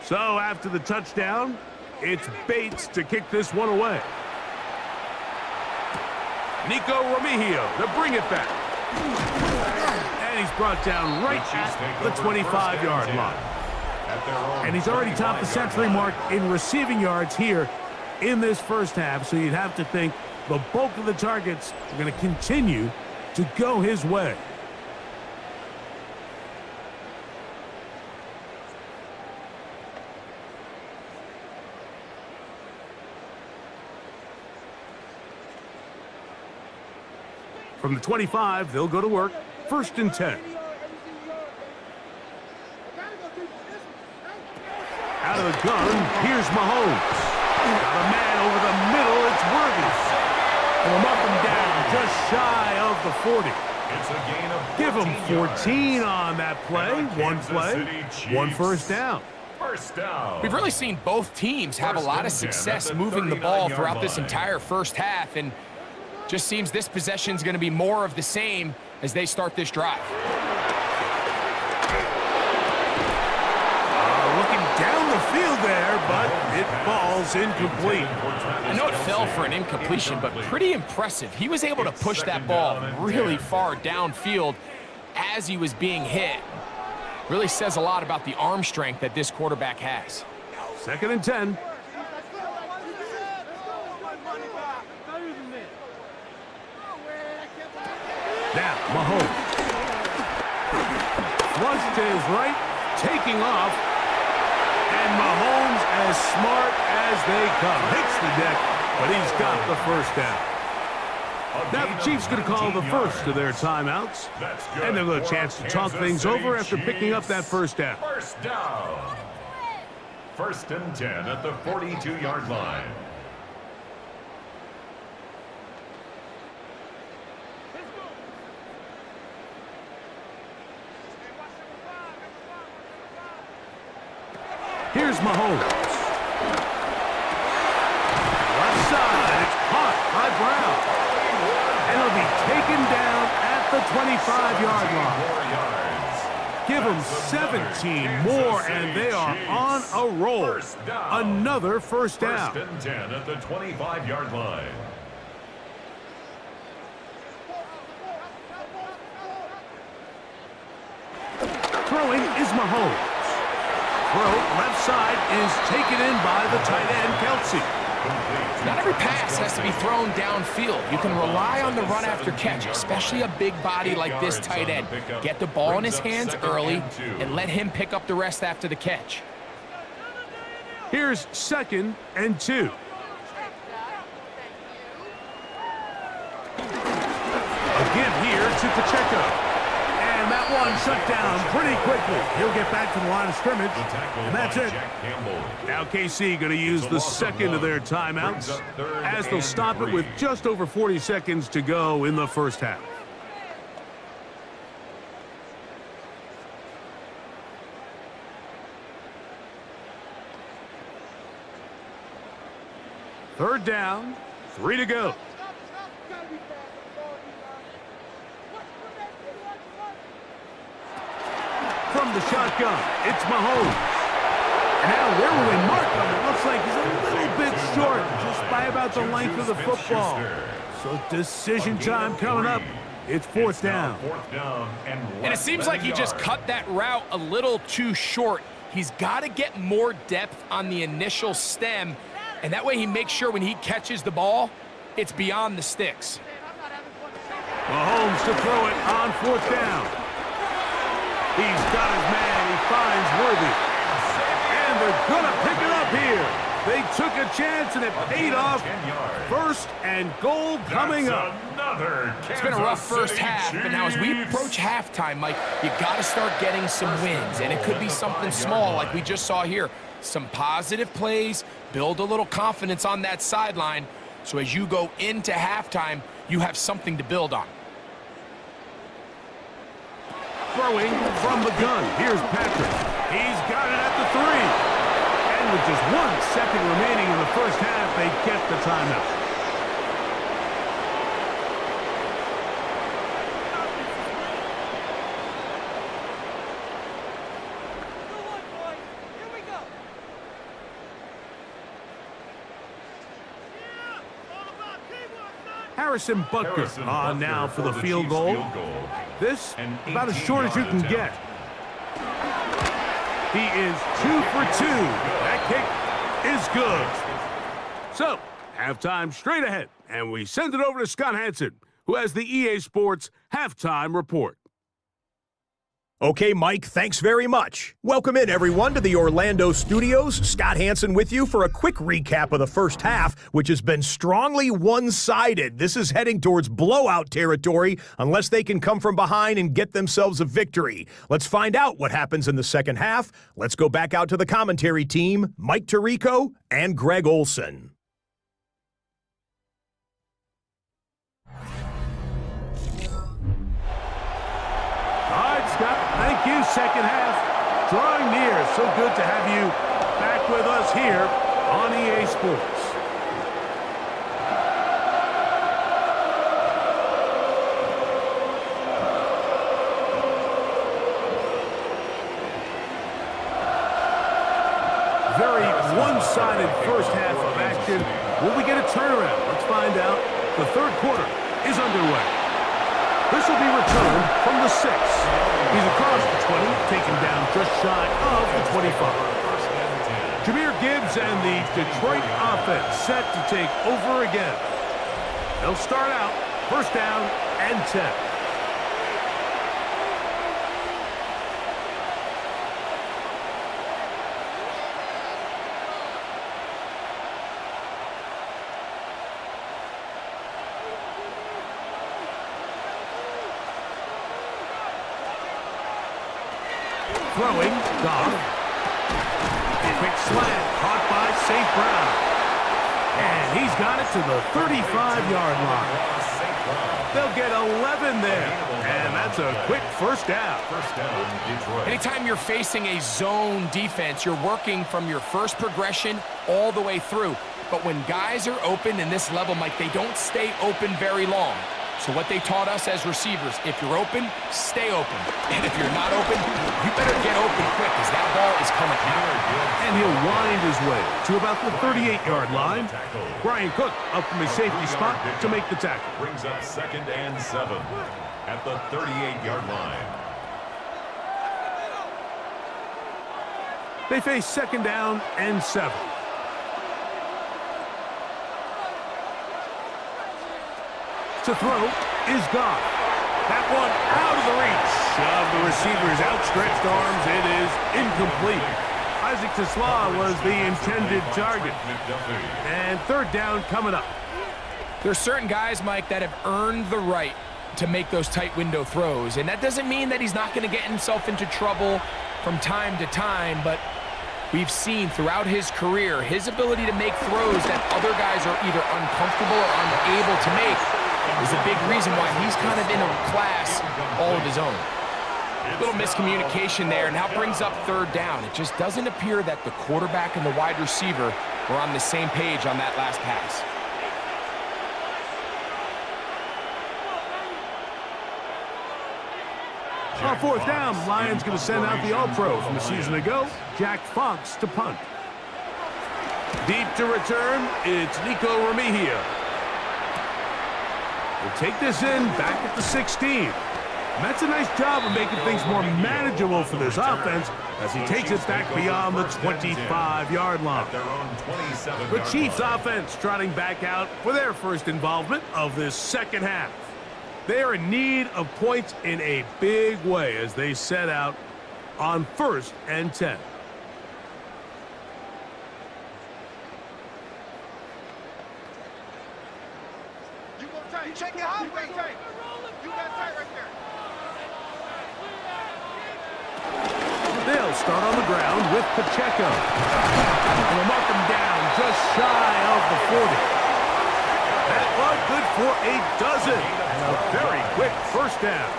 So after the touchdown, it's Bates to kick this one away. Nico Remigio to bring it back. And he's brought down right at the 25-yard line. And he's already topped the century mark in receiving yards here in this first half, so you'd have to think the bulk of the targets are going to continue to go his way. From the 25, they'll go to work. First and 10. Out of the gun, here's Mahomes. Got a man over the middle, it's Worthy. Pull him up and down, just shy of the 40. It's a gain of 14 Give him 14 yards. on that play. One play, one first down. First down. We've really seen both teams have a lot of success moving the ball throughout this entire first half, and just seems this possession is going to be more of the same as they start this drive. Looking down the field there, but it falls incomplete. I know it fell for an incompletion, but pretty impressive. He was able to push that ball really far downfield as he was being hit. Really says a lot about the arm strength that this quarterback has. Second and 10. Now, Mahomes. Flush to his right, taking off. And Mahomes as smart as they come. Hits the deck, but he's got the first down. Now the Chiefs going to call the first of their timeouts. And they'll get a chance to talk things over after picking up that first down. First down. First and 10 at the 42-yard line. Here's Mahomes. Left side, it's caught by Brown. And it'll be taken down at the 25-yard line. Give them 17 more, and they are on a roll. First down. Another first down. First and 10 at the 25-yard line. Throwing is Mahomes. Throw left side is taken in by the tight end, Kelsey. Not every pass has to be thrown downfield. You can rely on the run after catch, especially a big body like this tight end. Get the ball in his hands early and let him pick up the rest after the catch. Here's 2nd and 2. Again here to Pacheco. And that one shut down pretty quickly. He'll get back to the line of scrimmage, and that's it. Now KC going to use the second of their timeouts as they'll stop it with just over 40 seconds to go in the first half. Third down, 3 to go. From the shotgun, it's Mahomes. And now where will they mark him? It looks like he's a little bit short, just by about the length of the football. So decision time coming up. It's fourth down. And it seems like he just cut that route a little too short. He's got to get more depth on the initial stem, and that way he makes sure when he catches the ball, it's beyond the sticks. Mahomes to throw it on fourth down. He's got his man. He finds Worthy. And they're going to pick it up here. They took a chance, and it paid off. First and goal coming up. It's been a rough first half, but now as we approach halftime, Mike, you got to start getting some wins, and it could be something small like we just saw here. Some positive plays, build a little confidence on that sideline, so as you go into halftime, you have something to build on. Throwing from the gun. Here's Patrick. He's got it at the 3. And with just 1 second remaining in the first half, they get the timeout. Harrison Butker on now for the field goal. This about as short as you can get. He is 2 for 2. That kick is good. So, halftime straight ahead, and we send it over to Scott Hansen, who has the EA Sports halftime report. Okay, Mike, thanks very much. Welcome in, everyone, to the Orlando studios. Scott Hansen with you for a quick recap of the first half, which has been strongly one-sided. This is heading towards blowout territory unless they can come from behind and get themselves a victory. Let's find out what happens in the second half. Let's go back out to the commentary team, Mike Tirico and Greg Olson. Scott, thank you. Second half drawing near. So good to have you back with us here on EA Sports. Very one-sided first half of action. Will we get a turnaround? Let's find out. The third quarter is underway. This will be returned from the 6. He's across the 20, taken down just shy of the 25. Jahmyr Gibbs and the Detroit offense set to take over again. They'll start out first down and 10. Throwing, Goff. Quick slant, caught by St. Brown. And he's got it to the 35-yard line. They'll get 11 there. And that's a quick first down. Anytime you're facing a zone defense, you're working from your first progression all the way through. But when guys are open in this level, Mike, they don't stay open very long. So what they taught us as receivers, if you're open, stay open. And if you're not open, you better get open quick because that ball is coming out. And he'll wind his way to about the 38-yard line. Brian Cook up from his safety spot to make the tackle. Brings up 2nd and 7 at the 38-yard line. They face 2nd down and 7. To throw is gone. That one out of the reach of the receiver's outstretched arms. It is incomplete. Isaac Tesla was the intended target. And 3rd down coming up. There's certain guys, Mike, that have earned the right to make those tight window throws. And that doesn't mean that he's not going to get himself into trouble from time to time, but we've seen throughout his career his ability to make throws that other guys are either uncomfortable or unable to make is a big reason why he's kind of in a class all of his own. A little miscommunication there, and now brings up 3rd down. It just doesn't appear that the quarterback and the wide receiver were on the same page on that last pass. On 4th down, Lions going to send out the All-Pro from a season ago, Jack Fox, to punt. Deep to return, it's Nico Remigio. We'll take this in back at the 16. And that's a nice job of making things more manageable for this offense as he takes it back beyond the 25-yard line. The Chiefs offense trotting back out for their first involvement of this 2nd half. They are in need of points in a big way as they set out on 1st and 10. You check it out, you got tight. You got tight right there. They'll start on the ground with Pacheco. And they'll mark him down just shy of the 40. That one good for a dozen. And a very quick 1st down.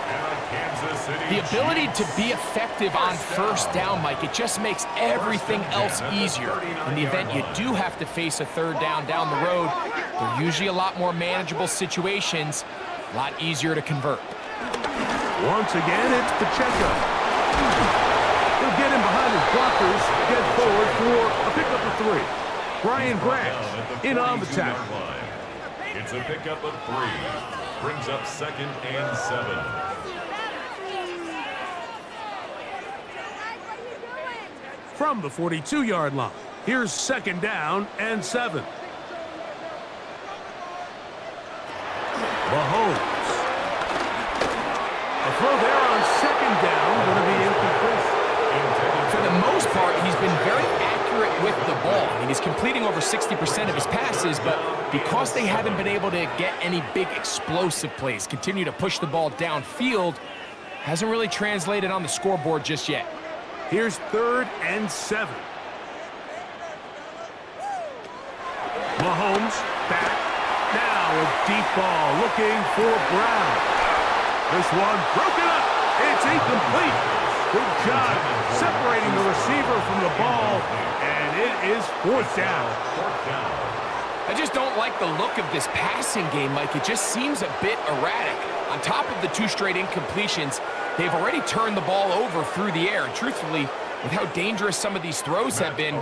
The ability to be effective on 1st down, Mike, it just makes everything else easier. In the event you do have to face a 3rd down the road, they're usually a lot more manageable situations, a lot easier to convert. Once again, it's Pacheco. He'll get in behind his blockers, get forward for a pickup of 3. Brian Branch in on the tackle. It's a pickup of 3. Brings up 2nd and 7. From the 42-yard line, here's 2nd down and 7. Mahomes. A throw there on 2nd down, going to be incomplete. For the most part, he's been very accurate with the ball. I mean, he's completing over 60% of his passes, but because they haven't been able to get any big explosive plays, continue to push the ball downfield, hasn't really translated on the scoreboard just yet. Here's 3rd and 7. Mahomes back. Now a deep ball looking for Brown. This one broken up. It's incomplete. Good job separating the receiver from the ball, and it is 4th down. I just don't like the look of this passing game, Mike. It just seems a bit erratic. On top of the 2 straight incompletions, they've already turned the ball over through the air. And truthfully, with how dangerous some of these throws have been,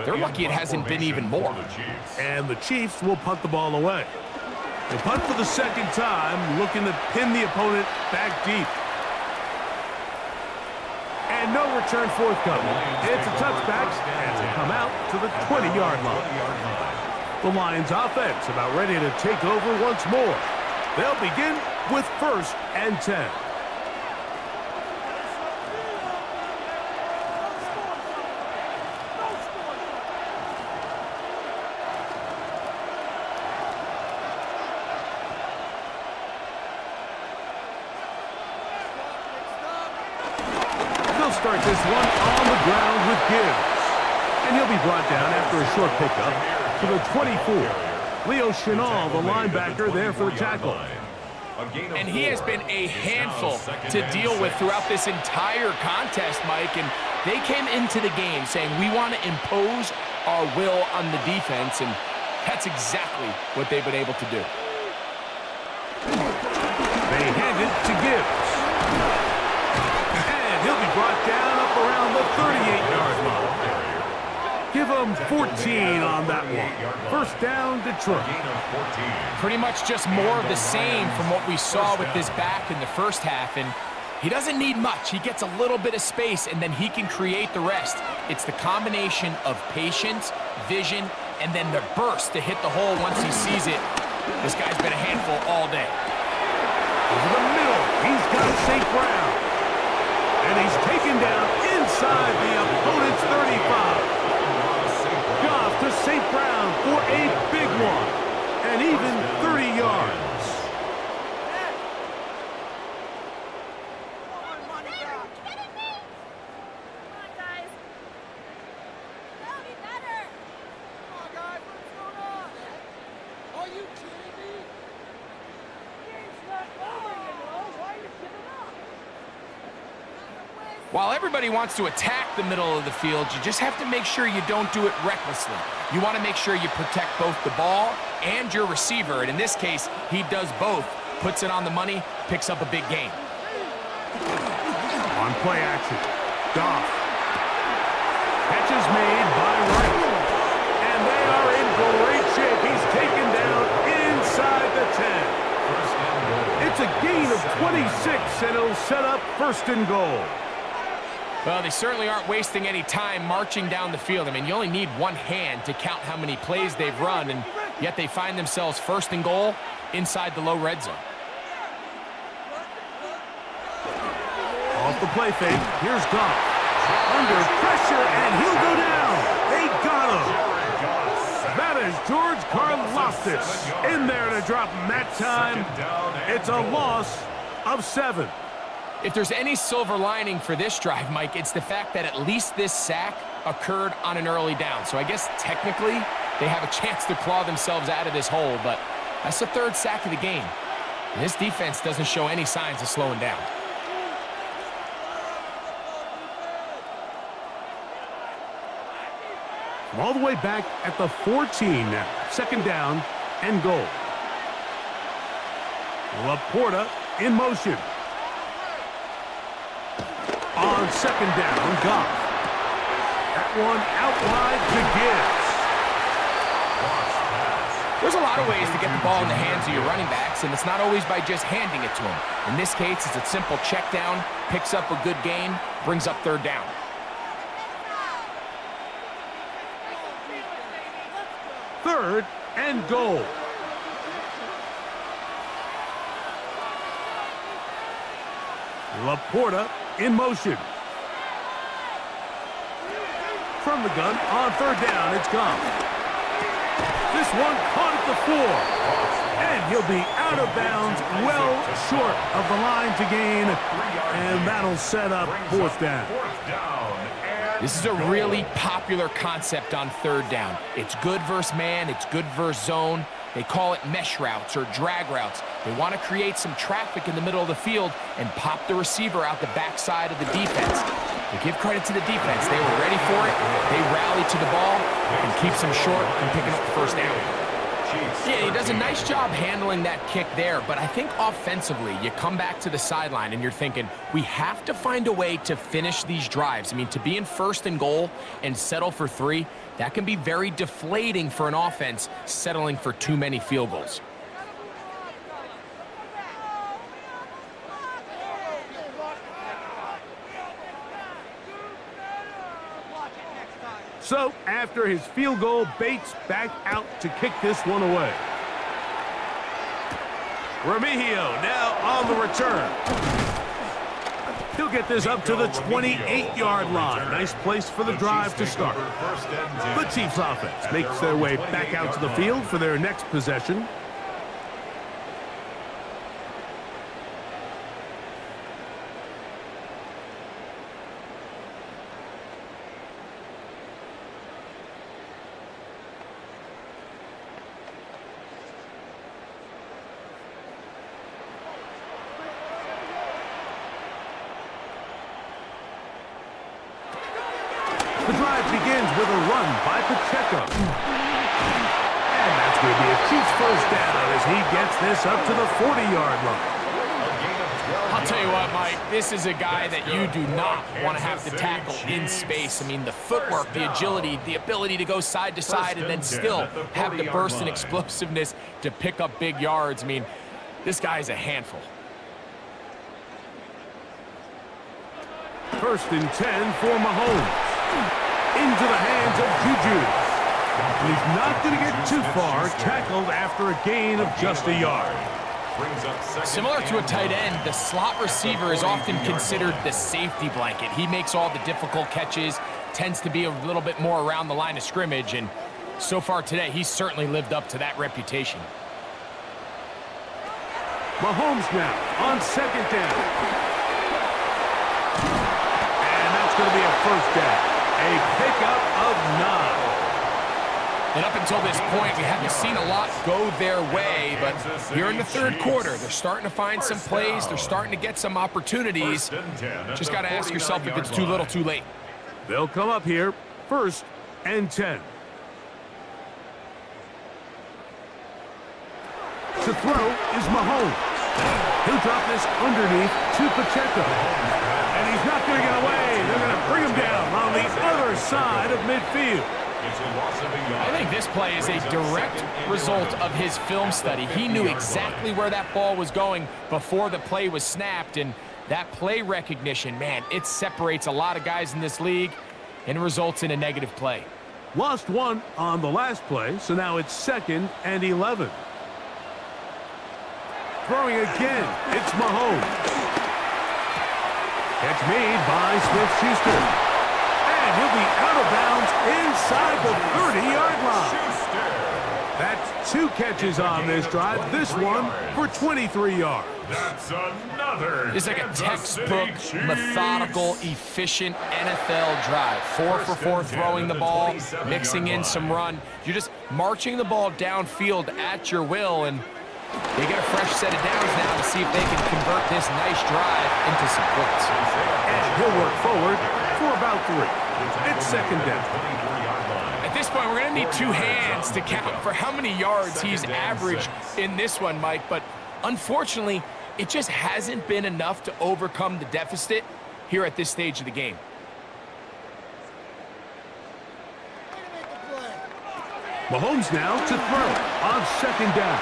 they're lucky it hasn't been even more. And the Chiefs will punt the ball away. They punt for the 2nd time, looking to pin the opponent back deep. And no return forthcoming. It's a touchback as they come out to the 20-yard line. The Lions offense about ready to take over once more. They'll begin with 1st and 10. They'll start this one on the ground with Gibbs. And he'll be brought down after a short pickup to the 24. Leo Chenal, the linebacker, there for the tackle. And he has been a handful to deal with throughout this entire contest, Mike. And they came into the game saying, we want to impose our will on the defense. And that's exactly what they've been able to do. to Gibbs. And he'll be brought down up around the 38-yard line. Give him 14 on that one. First down, Detroit. Pretty much just more of the same from what we saw with this back in the first half, and he doesn't need much. He gets a little bit of space, and then he can create the rest. It's the combination of patience, vision, and then the burst to hit the hole once he sees it. This guy's been a handful all day. Over the middle, he's got St. Brown. And he's taken down inside the opponent's 35. Goff to St. Brown for a big one. And even 30 yards. While everybody wants to attack the middle of the field, you just have to make sure you don't do it recklessly. You want to make sure you protect both the ball and your receiver, and in this case, he does both. Puts it on the money, picks up a big gain. On play action, Goff. Catch is made by Wright. And they are in great shape. He's taken down inside the 10. It's a gain of 26, and it'll set up first and goal. Well, they certainly aren't wasting any time marching down the field. I mean, you only need one hand to count how many plays they've run, and yet they find themselves first and goal inside the low red zone. Off the play fake, here's Goff. Under pressure, and he'll go down. They got him. That is George Karlaftis in there to drop him that time. It's a loss of 7. If there's any silver lining for this drive, Mike, it's the fact that at least this sack occurred on an early down. So I guess technically they have a chance to claw themselves out of this hole, but that's the 3rd sack of the game. And this defense doesn't show any signs of slowing down. All the way back at the 14 now. Second down and goal. Laporta in motion. On second down, Goff. That one out wide to Gibbs. There's a lot of ways to get the ball in the hands of your running backs, and it's not always by just handing it to them. In this case, it's a simple check down, picks up a good gain, brings up 3rd down. Third and goal. Laporta in motion. From the gun on 3rd down, it's Goff. This one caught at the 4. And he'll be out of bounds, well short of the line to gain. And that'll set up 4th down. This is a really popular concept on 3rd down. It's good versus man, it's good versus zone. They call it mesh routes or drag routes. They want to create some traffic in the middle of the field and pop the receiver out the backside of the defense. To give credit to the defense, they were ready for it. They rallied to the ball and keeps them short from picking up the 1st down. Yeah, he does a nice job handling that kick there, but I think offensively, you come back to the sideline and you're thinking, we have to find a way to finish these drives. I mean, to be in 1st and goal and settle for 3, that can be very deflating for an offense settling for too many field goals. So, after his field goal, Bates back out to kick this one away. Remigio now on the return. He'll get this up to the 28-yard line. Nice place for the drive to start. The Chiefs offense makes their way back out to the field for their next possession. The drive begins with a run by Pacheco. And that's going to be a Chiefs 1st down as he gets this up to the 40-yard line. I'll tell you what, Mike, this is a guy that you do not want to have to tackle in space. I mean, the footwork, the agility, the ability to go side to side and then still have the burst and explosiveness to pick up big yards. I mean, this guy is a handful. 1st and 10 for Mahomes. Into the hands of Juju. And he's not going to get too far, tackled after a gain of just a yard. Similar to a tight end, the slot receiver is often considered the safety blanket. He makes all the difficult catches, tends to be a little bit more around the line of scrimmage, and so far today, he's certainly lived up to that reputation. Mahomes now on 2nd down. And that's going to be a 1st down. A pickup of 9. And up until this point, we haven't seen a lot go their way, but here in the 3rd quarter, they're starting to find some plays. They're starting to get some opportunities. Just got to ask yourself if it's too little, too late. They'll come up here, 1st and 10. To throw is Mahomes. He'll drop this underneath to Pacheco. And he's not going to get away. They're going to bring him down on the other side of midfield. I think this play is a direct result of his film study. He knew exactly where that ball was going before the play was snapped, and that play recognition, man, it separates a lot of guys in this league and results in a negative play. Lost 1 on the last play, so now it's 2nd and 11. Throwing again, it's Mahomes. Catch made by Smith-Schuster. And he'll be out of bounds inside the 30-yard line. That's 2 catches on this drive. This one for 23 yards. That's another. It's like a textbook, methodical, efficient NFL drive. 4 for 4 throwing the ball, mixing in some run. You're just marching the ball downfield at your will, and they get a fresh set of downs now to see if they can convert this nice drive into some points. And he'll work forward for about 3. It's 2nd down. At this point, we're going to need 2 hands to count for how many yards he's averaged in this one, Mike. But unfortunately, it just hasn't been enough to overcome the deficit here at this stage of the game. Mahomes now to throw on 2nd down.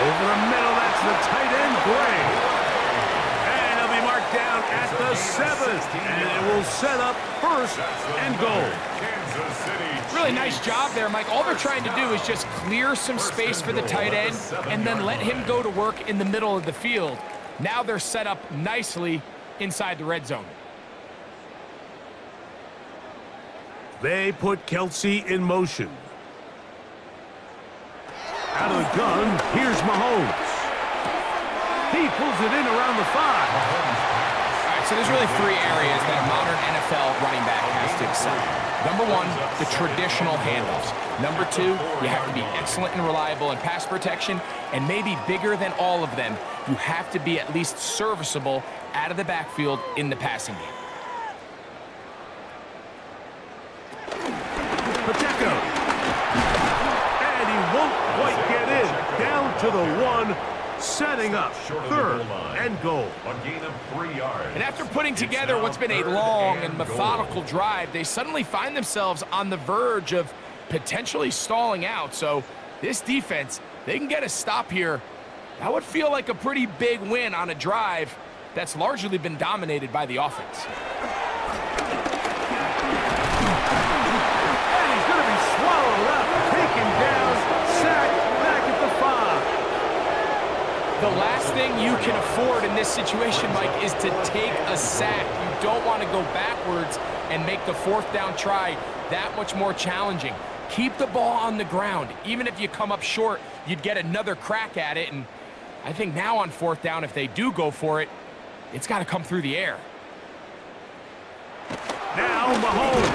Over the middle, that's the tight end, Gray. And he'll be marked down at the 7th. And it will set up 1st and goal. Really nice job there, Mike. All they're trying to do is just clear some space for the tight end and then let him go to work in the middle of the field. Now they're set up nicely inside the red zone. They put Kelsey in motion. Out of the gun, here's Mahomes. He pulls it in around the 5. All right, so there's really 3 areas that a modern NFL running back has to excel. Number 1, the traditional handoffs. Number 2, you have to be excellent and reliable in pass protection. And maybe bigger than all of them, you have to be at least serviceable out of the backfield in the passing game. Pacheco. And he won't quite get in. Down to the 1, setting up 3rd and goal. A gain of 3 yards. And after putting together what's been a long and methodical drive, they suddenly find themselves on the verge of potentially stalling out. So this defense, they can get a stop here. That would feel like a pretty big win on a drive that's largely been dominated by the offense. And he's going to be swallowed up, taken down, sacked back at the 5. The last thing you can afford in this situation, Mike, is to take a sack. You don't want to go backwards and make the 4th down try that much more challenging. Keep the ball on the ground. Even if you come up short, you'd get another crack at it. And I think now on 4th down, if they do go for it, it's got to come through the air. Now Mahomes.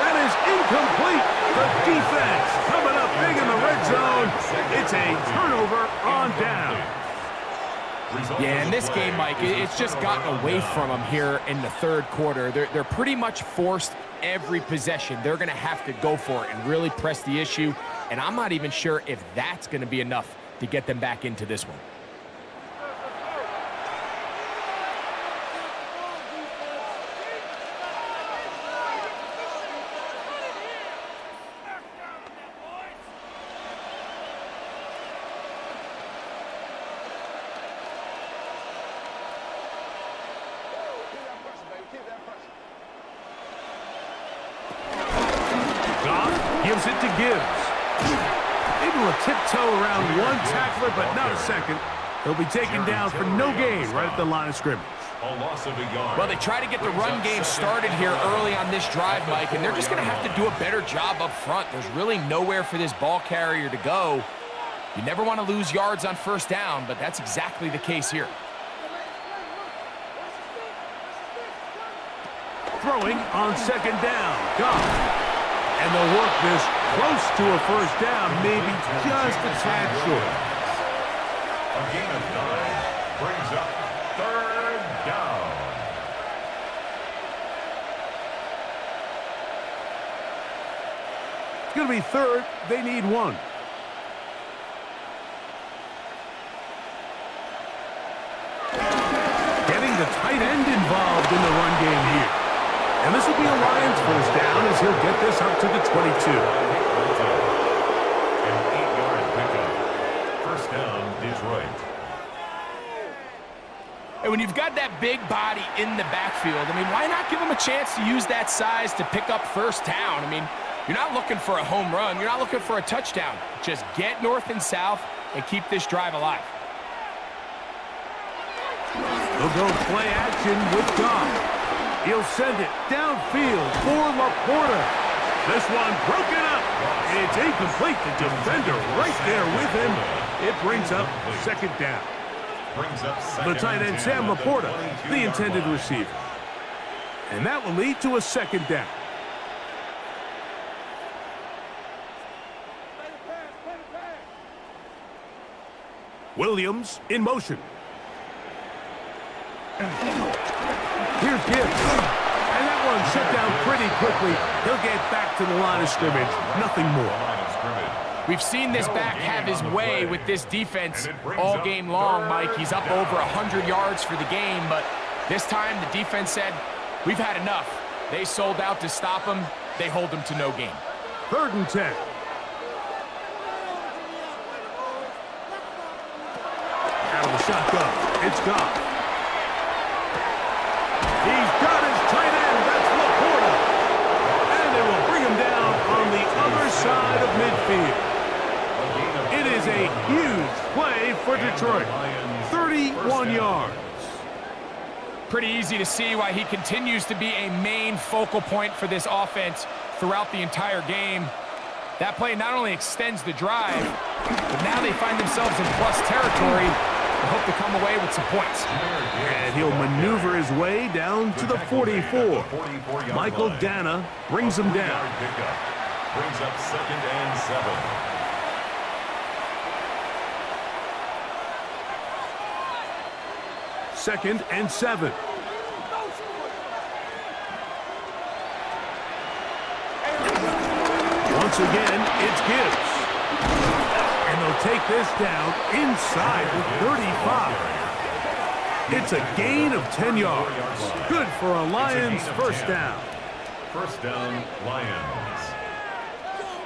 That is incomplete. The defense coming up big in the red zone. It's a turnover on down. Yeah, in this game, Mike, it's just gotten away from them here in the 3rd quarter. They're pretty much forced every possession. They're going to have to go for it and really press the issue. And I'm not even sure if that's going to be enough to get them back into this one. Gives it to Gibbs. Able to tiptoe around one tackler, but not a second. He'll be taken down for no gain right at the line of scrimmage. A loss of a yard. Well, they try to get the run game started here early on this drive, Mike, and they're just going to have to do a better job up front. There's really nowhere for this ball carrier to go. You never want to lose yards on first down, but that's exactly the case here. Throwing on second down. Goff. And they'll work this close to a first down, maybe just a tad short. A gain of 9 brings up third down. It's going to be third. They need 1. Getting the tight end involved in the run game here. And this will be a Lions first down as he'll get this up to the 22. An 8-yard pickup. First down, Detroit. And when you've got that big body in the backfield, I mean, why not give him a chance to use that size to pick up first down? I mean, you're not looking for a home run. You're not looking for a touchdown. Just get north and south and keep this drive alive. They'll go play action with Goff. He'll send it downfield for Laporta. This one broken up. It's incomplete. The defender right there with him. It brings up second down. The tight end, Sam Laporta, the intended receiver. And that will lead to a second down. Williams in motion. Here's Gibbs. And that one shut down pretty quickly. He'll get back to the line of scrimmage. Nothing more. We've seen this back have his way with this defense all game long, Mike. He's up over 100 yards for the game, but this time the defense said, we've had enough. They sold out to stop him. They hold him to no gain. 3rd and 10. Out of the shotgun. It's Goff. He's got his tight end. That's Laporta. And they will bring him down on the other side of midfield. It is a huge play for Detroit. 31 yards. Pretty easy to see why he continues to be a main focal point for this offense throughout the entire game. That play not only extends the drive, but now they find themselves in plus territory and hope to come away with some points. And he'll maneuver his way down to the 44. Michael Dana brings him down. Brings up 2nd and 7. Second and 7. Once again, it's Gibbs. And they'll take this down inside the 35. It's a gain of 10 yards. Good for a Lions first down. First down, Lions.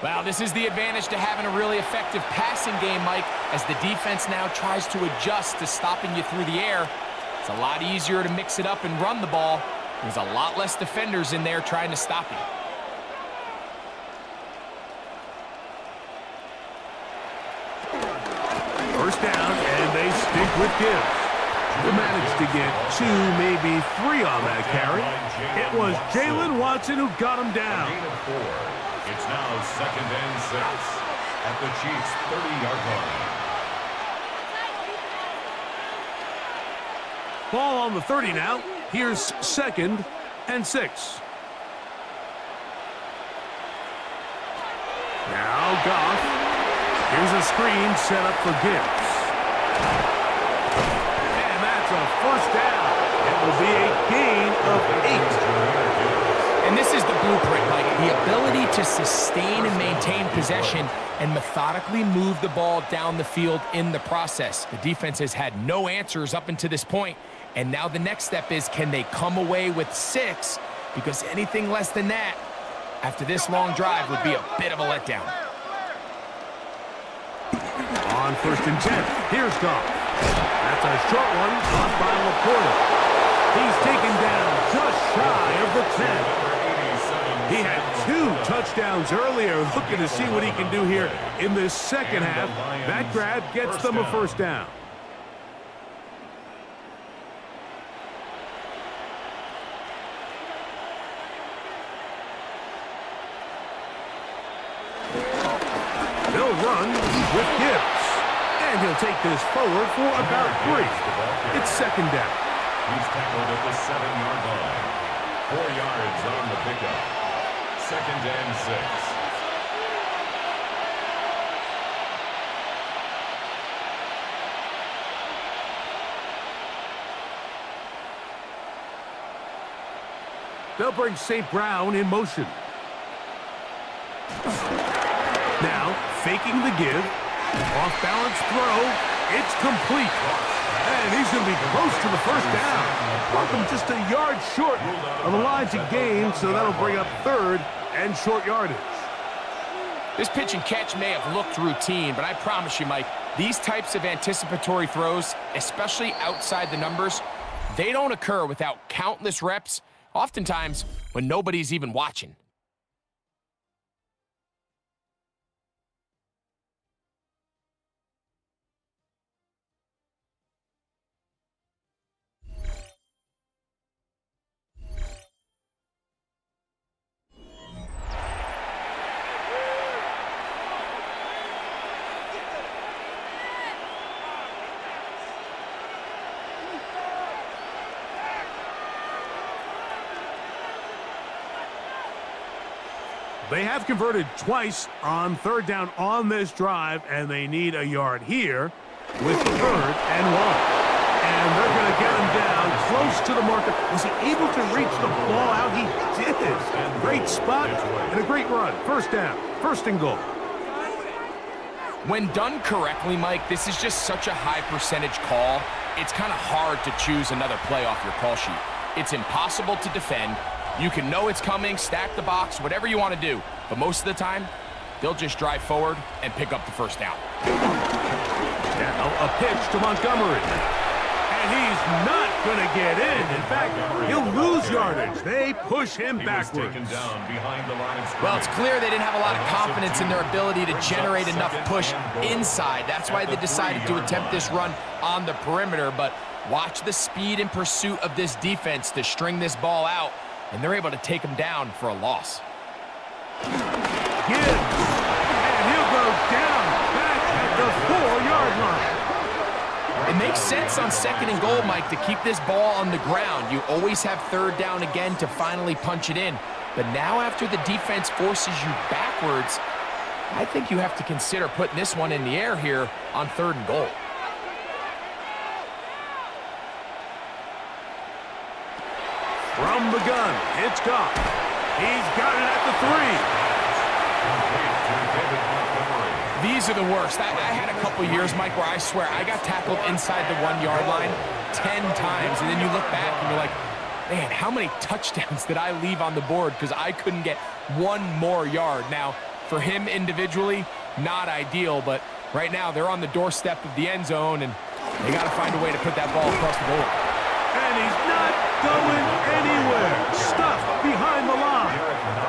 Well, this is the advantage to having a really effective passing game, Mike, as the defense now tries to adjust to stopping you through the air. It's a lot easier to mix it up and run the ball. There's a lot less defenders in there trying to stop you. First down, and they stick with Gibbs. They managed to get 2, maybe 3 on that carry. It was Jalen Watson who got him down. Gain of 4. It's now 2nd and 6 at the Chiefs' 30-yard line. Ball on the 30 now. Here's 2nd and 6. Now Goff. Here's a screen set up for Gibbs. And that's a first down. It will be a gain of 8. And this is the blueprint, Mike. The ability to sustain and maintain possession and methodically move the ball down the field in the process. The defense has had no answers up until this point. And now the next step is, can they come away with 6? Because anything less than that, after this long drive, would be a bit of a letdown. On 1st and 10, here's Goff. That's a short one, caught by Laporta. He's taken down just shy of the 10. He had 2 touchdowns earlier, looking to see what he can do here in this second half. That grab gets them a first down. They'll run with Gibbs. And he'll take this forward for about 3. It's second down. He's tackled at the 7-yard line. 4 yards on the pickup. Second and 6. They'll bring St. Brown in motion. Now, faking the give. Off-balance throw. It's complete. And he's going to be close to the first down. Welcome just a yard short of the line to gain, so that'll bring up 3rd and short yardage. This pitch and catch may have looked routine, but I promise you, Mike, these types of anticipatory throws, especially outside the numbers, they don't occur without countless reps, oftentimes when nobody's even watching. They have converted twice on 3rd down on this drive, and they need a yard here with 3rd and 1. And they're going to get him down close to the marker. Was he able to reach the ball out? He did. Great spot and a great run. First down, 1st and goal. When done correctly, Mike, this is just such a high percentage call. It's kind of hard to choose another play off your call sheet. It's impossible to defend. You can know it's coming, stack the box, whatever you want to do. But most of the time, they'll just drive forward and pick up the first down. Now a pitch to Montgomery. And he's not going to get in. In fact, he'll lose yardage. They push him backwards. Well, it's clear they didn't have a lot of confidence in their ability to generate enough push inside. That's why they decided to attempt this run on the perimeter. But watch the speed and pursuit of this defense to string this ball out. And they're able to take him down for a loss. Gibbs, and he'll go down back at the 4-yard line. It makes sense on 2nd and goal, Mike, to keep this ball on the ground. You always have 3rd down again to finally punch it in. But now after the defense forces you backwards, I think you have to consider putting this one in the air here on 3rd and goal. From the gun, it's Goff. He's got it at the 3. These are the worst. I had a couple years, Mike, where I swear I got tackled inside the 1-yard line 10 times, and then you look back and you're like, man, how many touchdowns did I leave on the board because I couldn't get 1 more yard? Now, for him individually, not ideal, but right now they're on the doorstep of the end zone, and they got to find a way to put that ball across the goal. And he's not going anywhere. Stuffed behind the line.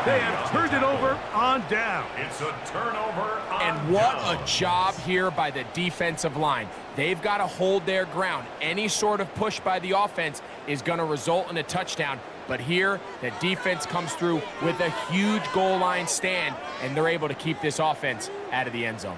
They have turned it over on down. It's a turnover on And what down. a job here by the defensive line. They've got to hold their ground. Any sort of push by the offense is going to result in a touchdown. But here, the defense comes through with a huge goal line stand, and they're able to keep this offense out of the end zone.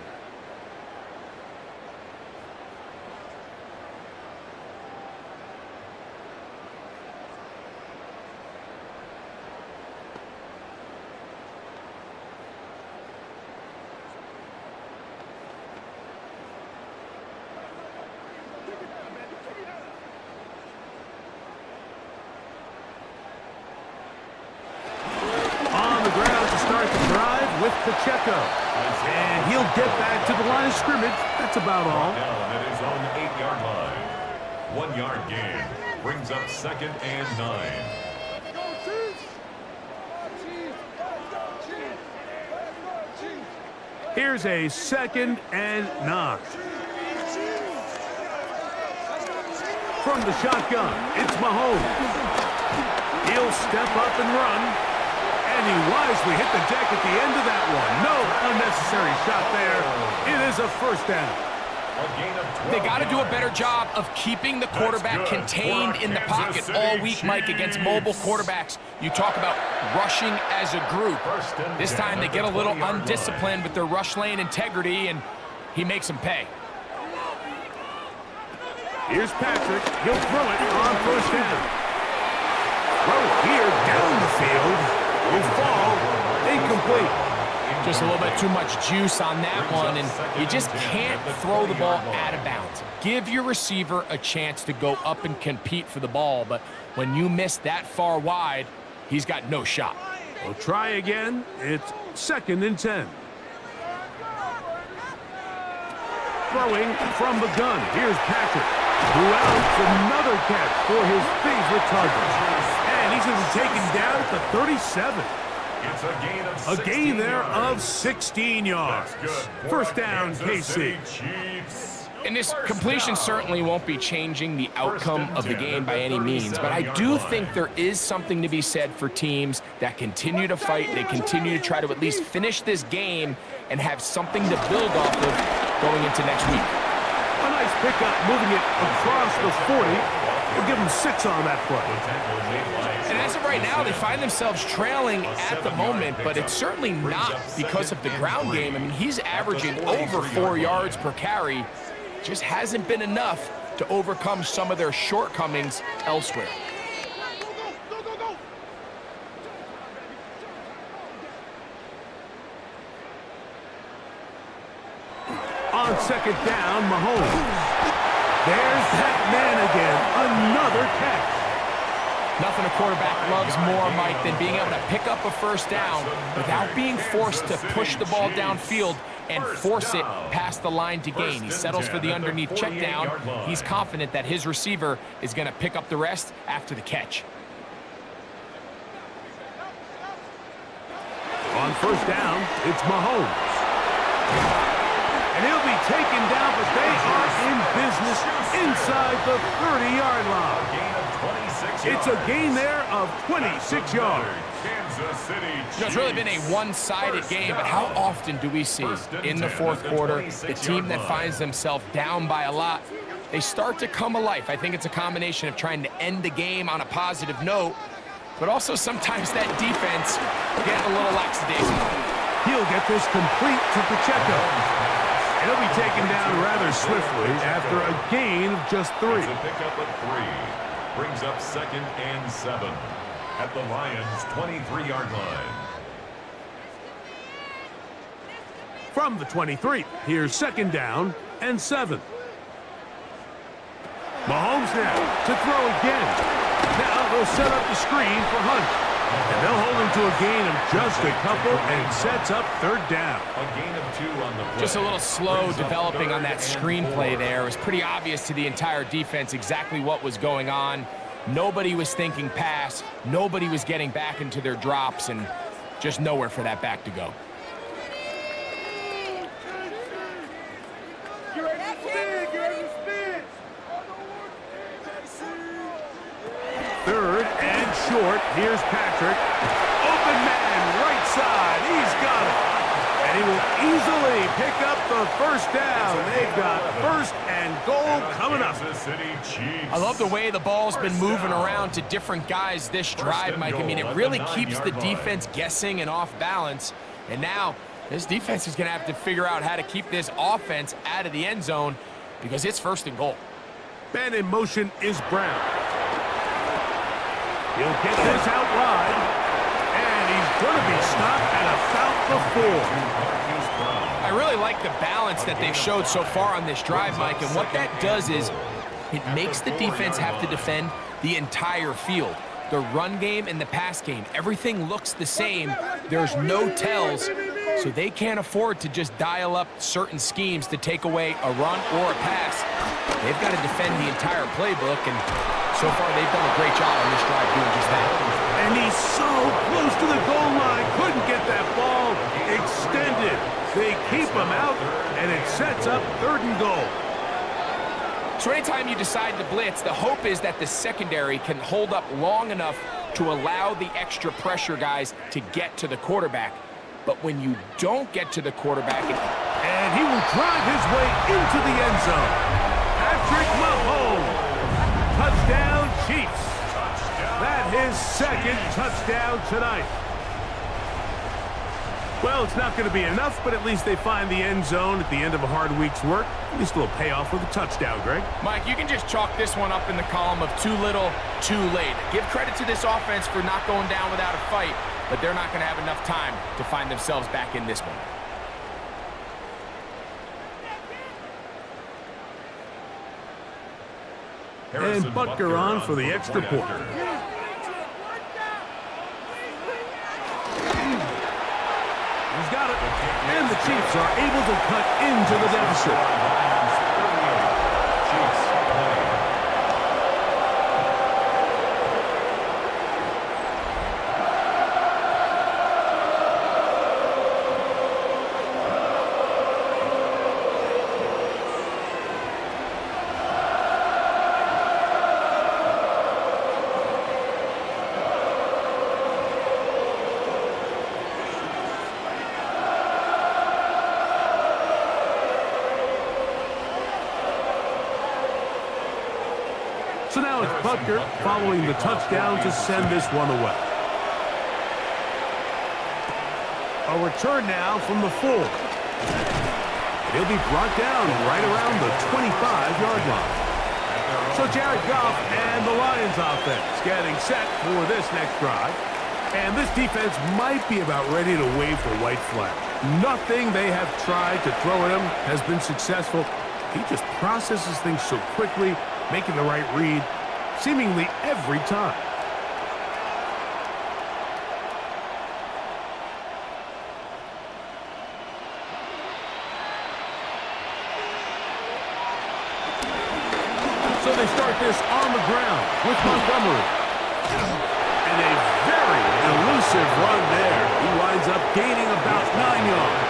With Pacheco. And he'll get back to the line of scrimmage. That's about all. Down at his own 8-yard line. 1-yard gain brings up 2nd and 9. Here's a 2nd and 9. From the shotgun, it's Mahomes. He'll step up and run. And he wisely hit the deck at the end of that one. No unnecessary shot there. It is a first down. They got to do a better job of keeping the quarterback contained in the pocket all week, Mike, against mobile quarterbacks. You talk about rushing as a group. This time they get a little undisciplined with their rush lane integrity, and he makes them pay. Here's Patrick. He'll throw it on first down. Throw here down the field. Will fall. Incomplete. Just a little bit too much juice on that one, and you just can't throw the ball out of bounds. Give your receiver a chance to go up and compete for the ball, but when you miss that far wide, he's got no shot. We'll try again. It's 2nd and 10. Throwing from the gun. Here's Patrick, who outs another catch for his favorite target. And he's going to be taken down at the 37. It's a gain there of 16 yards. First down, KC. And this completion certainly won't be changing the outcome of the game by any means, but I do think there is something to be said for teams that continue to fight. They continue to try to at least finish this game and have something to build off of going into next week. A nice pickup, moving it across the 40. We'll give them 6 on that play. And as of right now, they find themselves trailing at the moment, but it's certainly not because of the ground game. I mean, he's averaging over 4 yards per carry. Just hasn't been enough to overcome some of their shortcomings elsewhere. On 2nd down, Mahomes. There's that man again. Another catch. Nothing a quarterback loves more, Mike, than being able to pick up a first down without being forced to push the ball downfield and force it past the line to gain. He settles for the underneath check down. He's confident that his receiver is going to pick up the rest after the catch. On first down, it's Mahomes. And he'll be taken down, but they are in business inside the 30-yard line. It's a gain there of 26 yards. It's really been a one-sided game, but how often do we see in the fourth quarter the team that finds themselves down by a lot, they start to come alive? I think it's a combination of trying to end the game on a positive note, but also sometimes that defense getting a little lackadaisical. He'll get this complete to Pacheco. And he'll be taken down rather swiftly after a gain of just 3. It's a pickup of 3. Brings up 2nd and 7 at the Lions' 23-yard line. From the 23, here's 2nd down and 7. Mahomes now to throw again. Now they'll set up the screen for Hunt. And they'll hold him to a gain of just a couple and sets up 3rd down. A gain of 2 on the play. Just a little slow developing on that screenplay there. It was pretty obvious to the entire defense exactly what was going on. Nobody was thinking pass. Nobody was getting back into their drops, and just nowhere for that back to go. Third and short. Here's Patrick. Open man, right side. He's got it. And he will easily pick up the first down. They've got 1st and goal coming up. I love the way the ball's been moving around to different guys this drive, Mike. I mean, it really keeps the defense guessing and off balance. And now this defense is going to have to figure out how to keep this offense out of the end zone because it's 1st and goal. Man in motion is Brown. He'll get this out wide, and he's going to be stopped at about the 4. I really like the balance that they've showed so far on this drive, Mike, and what that does is it makes the defense have to defend the entire field. The run game and the pass game, everything looks the same. There's no tells, so they can't afford to just dial up certain schemes to take away a run or a pass. They've got to defend the entire playbook, and so far they've done a great job on this drive doing just that. And he's so close to the goal line, couldn't get that ball extended. They keep him out, and it sets up 3rd and goal. So anytime you decide to blitz, the hope is that the secondary can hold up long enough to allow the extra pressure guys to get to the quarterback. But when you don't get to the quarterback... And he will drive his way into the end zone. Patrick Mahomes. Touchdown, Chiefs. That his second touchdown tonight. Well, it's not going to be enough, but at least they find the end zone at the end of a hard week's work. At least a little payoff with a touchdown, Greg. Mike, you can just chalk this one up in the column of too little, too late. Give credit to this offense for not going down without a fight, but they're not going to have enough time to find themselves back in this one. And Butker on for the extra point. He's got it. And the Chiefs are able to cut into the deficit. So now it's Butker following the touchdown to send this one away. A return now from the 4. He'll be brought down right around the 25-yard line. So Jared Goff and the Lions offense getting set for this next drive. And this defense might be about ready to wave the white flag. Nothing they have tried to throw at him has been successful. He just processes things so quickly, making the right read seemingly every time. So they start this on the ground with Montgomery. And a very elusive run there. He winds up gaining about 9 yards.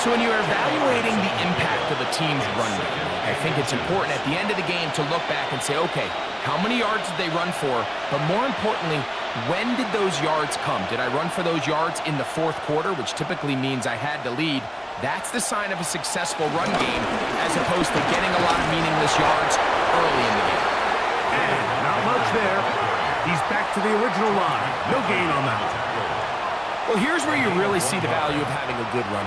So when you're evaluating the impact of the team's run game, I think it's important at the end of the game to look back and say, okay, how many yards did they run for? But more importantly, when did those yards come? Did I run for those yards in the fourth quarter, which typically means I had to lead? That's the sign of a successful run game, as opposed to getting a lot of meaningless yards early in the game. And not much there. He's back to the original line. No gain on that. Well, here's where you really see the value of having a good run.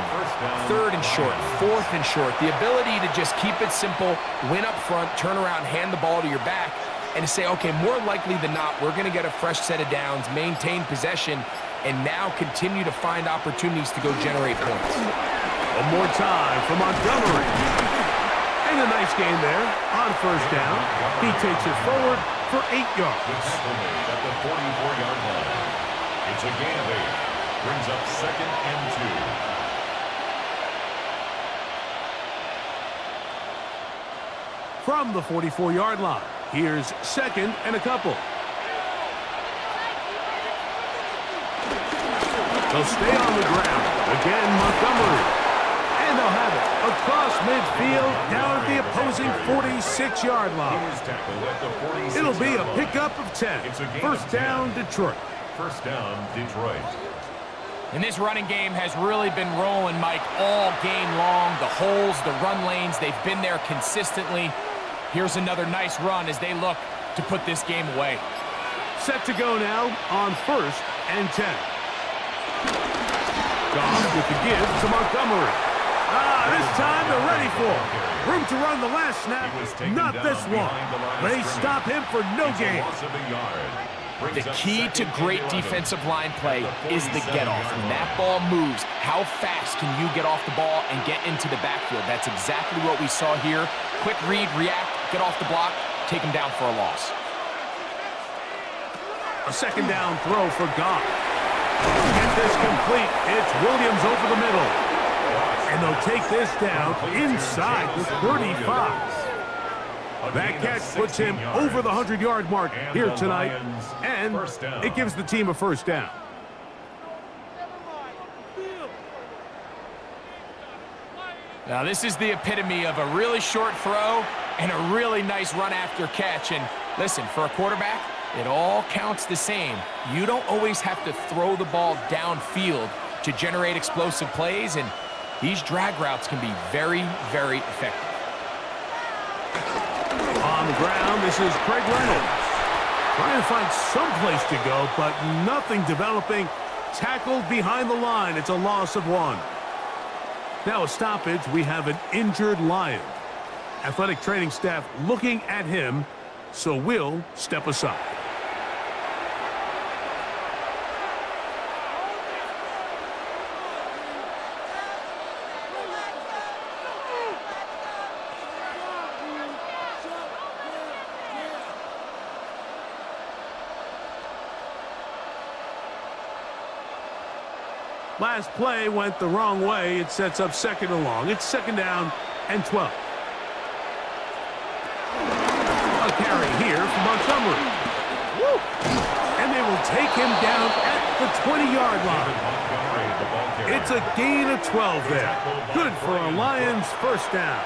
Third and short, fourth and short. The ability to just keep it simple, win up front, turn around, hand the ball to your back, and to say, okay, more likely than not, we're going to get a fresh set of downs, maintain possession, and now continue to find opportunities to go generate points. One more time for Montgomery. And a nice gain there on first down. He takes it forward for 8 yards. At the 44-yard line. It's a gain of 8. Brings up 2nd and 2. From the 44-yard line, here's 2nd and a couple. They'll stay on the ground. Again, Montgomery. And they'll have it across midfield down at the opposing 46-yard line. It'll be a pickup of 10. First down, Detroit. First down, Detroit. And this running game has really been rolling, Mike, all game long. The holes, the run lanes, they've been there consistently. Here's another nice run as they look to put this game away. Set to go now on 1st and 10. Goff with the give to Montgomery. This time they're ready for it. Room to run the last snap. Not this one. They stop him for no gain. The key to great defensive line play is the get-off. When that ball moves, how fast can you get off the ball and get into the backfield? That's exactly what we saw here. Quick read, react, get off the block, take him down for a loss. A second down throw for Goff. Get this complete. It's Williams over the middle. And they'll take this down inside the 35. That catch puts him over the 100-yard mark here tonight, and it gives the team a first down. Now, this is the epitome of a really short throw and a really nice run after catch. And listen, for a quarterback, It all counts the same. You don't always have to throw the ball downfield to generate explosive plays, and these drag routes can be very, very effective. On the ground, this is Craig Reynolds. Trying to find some place to go, but nothing developing. Tackled behind the line. It's a loss of 1. Now a stoppage. We have an injured Lion. Athletic training staff looking at him, so we'll step aside. Last play went the wrong way. It sets up 2nd and long. It's 2nd down and 12. A carry here from Montgomery. Woo! And they will take him down at the 20-yard line. It's a gain of 12 there. Good for a Lions first down.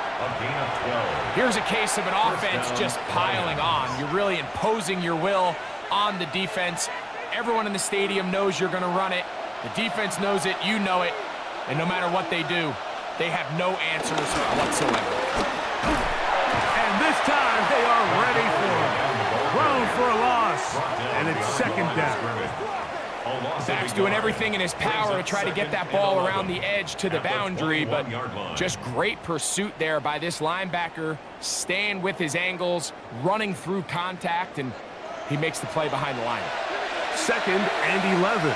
Here's a case of an offense just piling on. You're really imposing your will on the defense. Everyone in the stadium knows you're going to run it. The defense knows it, you know it, and no matter what they do, they have no answers whatsoever. And this time, they are ready for it. Thrown for a loss, and it's 2nd down. Zach's doing everything in his power to try to get that ball around the edge to the boundary, but just great pursuit there by this linebacker, staying with his angles, running through contact, and he makes the play behind the line. 2nd and 11.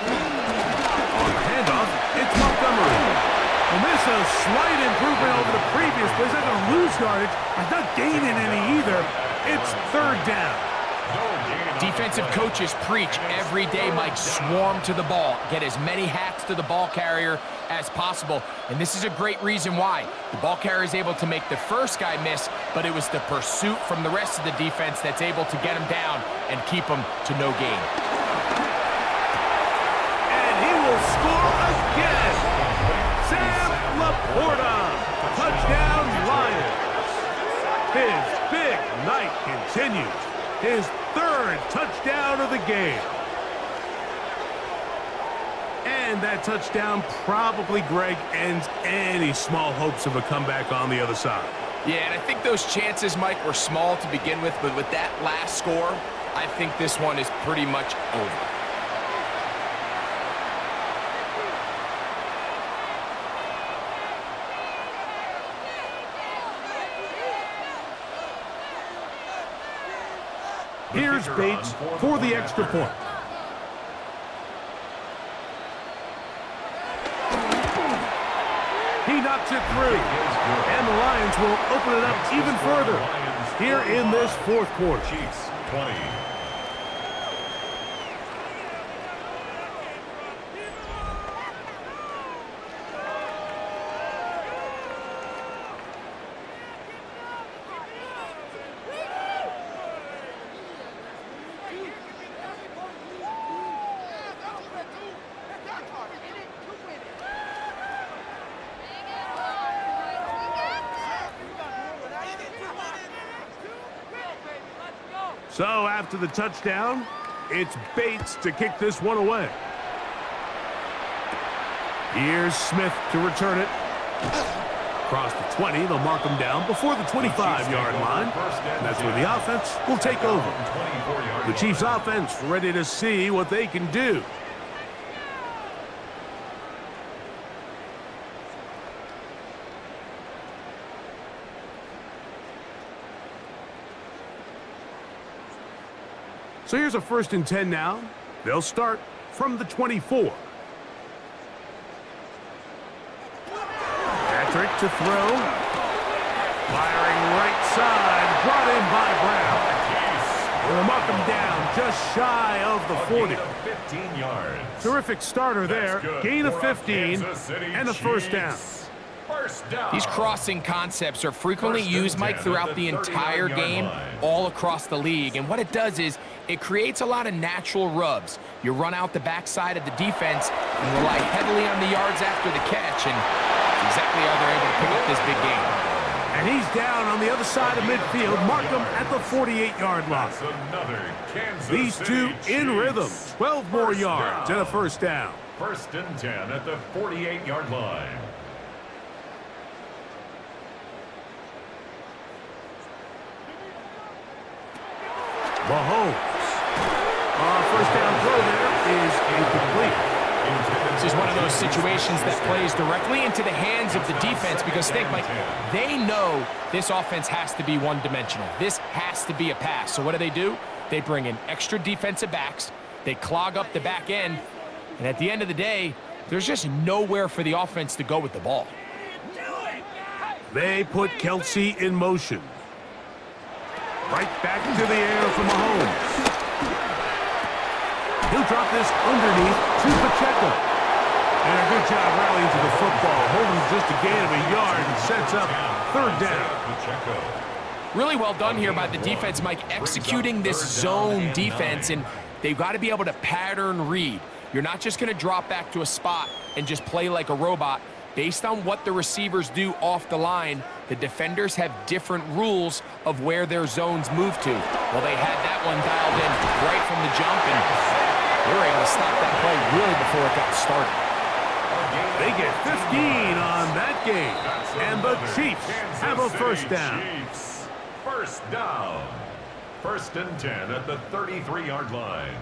Handoff, it's Montgomery. And this is a slight improvement over the previous play. He's not going to lose yardage. He's not gaining any either. It's 3rd down. Defensive coaches preach every day, Mike, swarm to the ball. Get as many hats to the ball carrier as possible. And this is a great reason why. The ball carrier is able to make the first guy miss, but it was the pursuit from the rest of the defense that's able to get him down and keep him to no gain. Score again. Sam Laporta. Touchdown Lions. His big night continues. His 3rd touchdown of the game. And that touchdown probably, Greg, ends any small hopes of a comeback on the other side. Yeah, and I think those chances, Mike, were small to begin with, but with that last score, I think this one is pretty much over. Here's Bates for the extra point. He knocks it through. And the Lions will open it up even further here in this 4th quarter. Chiefs 20. So after the touchdown, it's Bates to kick this one away. Here's Smith to return it. Across the 20, they'll mark him down before the 25-yard line. And that's where the offense will take over. The Chiefs offense ready to see what they can do. So here's a 1st and 10 now. They'll start from the 24. Patrick to throw. Firing right side. Brought in by Brown. They'll mark him down just shy of the 40. 15 yards. Terrific starter there. Gain of 15 and a 1st down. These crossing concepts are frequently used, Mike, throughout the entire game, all across the league. And what it does is it creates a lot of natural rubs. You run out the backside of the defense and rely heavily on the yards after the catch, and that's exactly how they're able to pick up this big game. And he's down on the other side of midfield. Mark him at the 48-yard line. That's another Kansas These two City in Chiefs. rhythm. 12 more First yards down. and a first down. 1st and 10 at the 48-yard line. Mahomes. First down throw there is incomplete. This is one of those situations that plays directly into the hands of the defense because think, Mike, they know this offense has to be one-dimensional. This has to be a pass. So what do? They bring in extra defensive backs. They clog up the back end. And at the end of the day, there's just nowhere for the offense to go with the ball. They put Kelsey in motion. Right back to the air for Mahomes. He'll drop this underneath to Pacheco. And a good job rallying to the football, holding just a gain of a yard and sets up 3rd down. Really well done here by the defense, Mike, executing this zone defense, and they've got to be able to pattern read. You're not just going to drop back to a spot and just play like a robot. Based on what the receivers do off the line, the defenders have different rules of where their zones move to. Well, they had that one dialed in right from the jump, and they were able to stop that play really before it got started. They get 15 on that game, and the Chiefs have a first down. Chiefs. First down. 1st and 10 at the 33-yard line.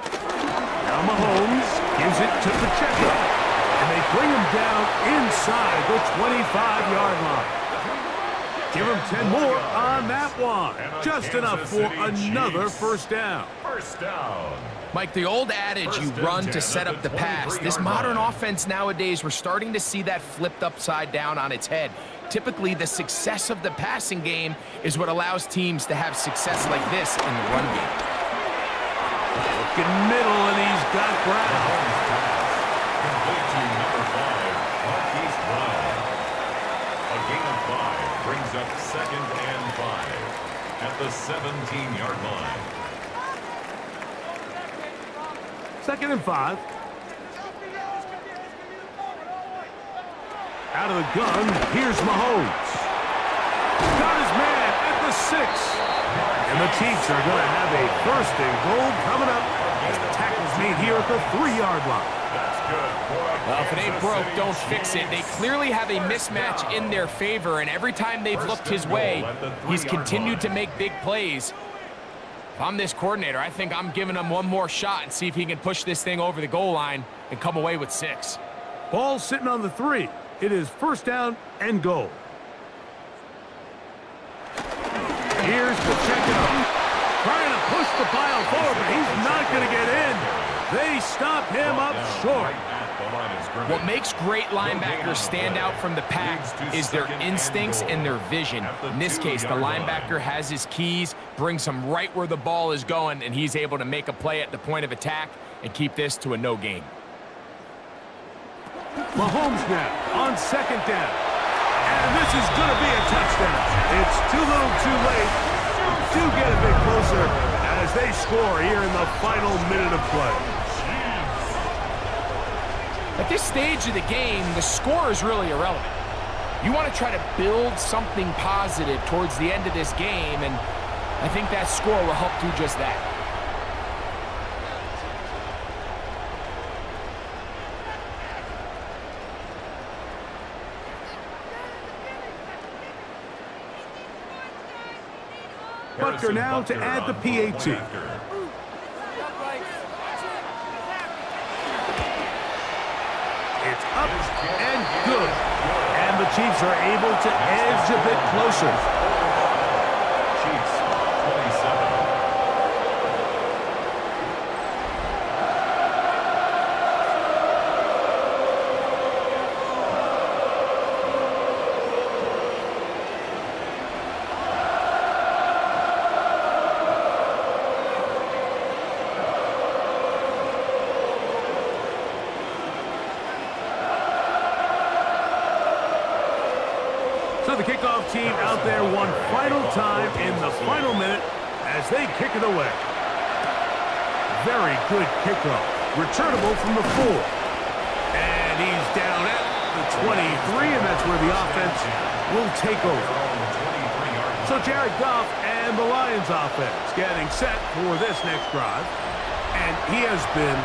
Now Mahomes gives it to Pacheco, and they bring him down inside the 25-yard line. Give him 10 more on that one. Just enough for another first down. First down. Mike, the old adage, you run to set up the pass. This modern offense nowadays, we're starting to see that flipped upside down on its head. Typically, the success of the passing game is what allows teams to have success like this in the run game. Looking middle, and he's got Brown. Complete to number 5, Marquise Brown. A gain of 5 brings up 2nd and 5 at the 17-yard line. 2nd and 5. Out of the gun, here's Mahomes. Got his man at the 6. And the Chiefs are going to have a 1st and goal coming up as the tackle's made here at the 3-yard line. That's good. Well, if it ain't broke, don't fix it. They clearly have a mismatch in their favor, and every time they've looked his way, he's continued to make big plays. If I'm this coordinator, I think I'm giving him one more shot and see if he can push this thing over the goal line and come away with 6. Ball sitting on the 3. It is 1st down and goal. Here's Pacheco. Trying to push the pile forward, but he's not going to get in. They stop him up short. What makes great linebackers stand out from the pack is their instincts and their vision. In this case, the linebacker has his keys, brings him right where the ball is going, and he's able to make a play at the point of attack and keep this to a no gain. Mahomes now on 2nd down. And this is going to be a touchdown. It's too little too late. Do get a bit closer as they score here in the final minute of play. At this stage of the game, the score is really irrelevant. You want to try to build something positive towards the end of this game, and I think that score will help do just that. Butker now to add the PAT. It's up and good. And the Chiefs are able to edge a bit closer. Chiefs 27. So the kickoff team out there one final time in the final minute as they kick it away. Very good kickoff. returnable from the 4. And he's down at the 23, and that's where the offense will take over. So Jared Goff and the Lions offense getting set for this next drive. And he has been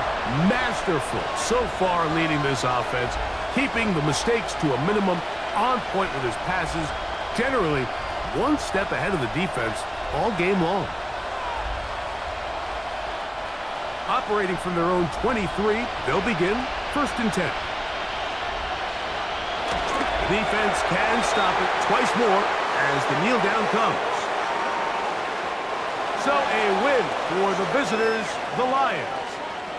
masterful so far leading this offense, keeping the mistakes to a minimum, on point with his passes, generally one step ahead of the defense all game long. Operating from their own 23, they'll begin 1st and 10. The defense can stop it twice more as the kneel down comes. So a win for the visitors, the Lions.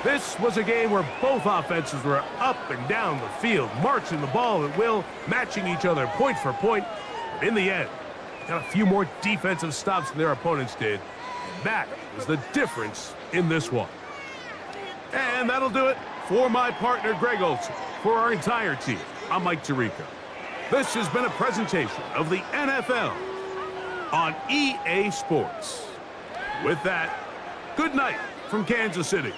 This was a game where both offenses were up and down the field, marching the ball at will, matching each other point for point. But in the end, got a few more defensive stops than their opponents did. And that was the difference in this one. And that'll do it for my partner, Greg Olson. For our entire team, I'm Mike Tirico. This has been a presentation of the NFL on EA Sports. With that, good night from Kansas City.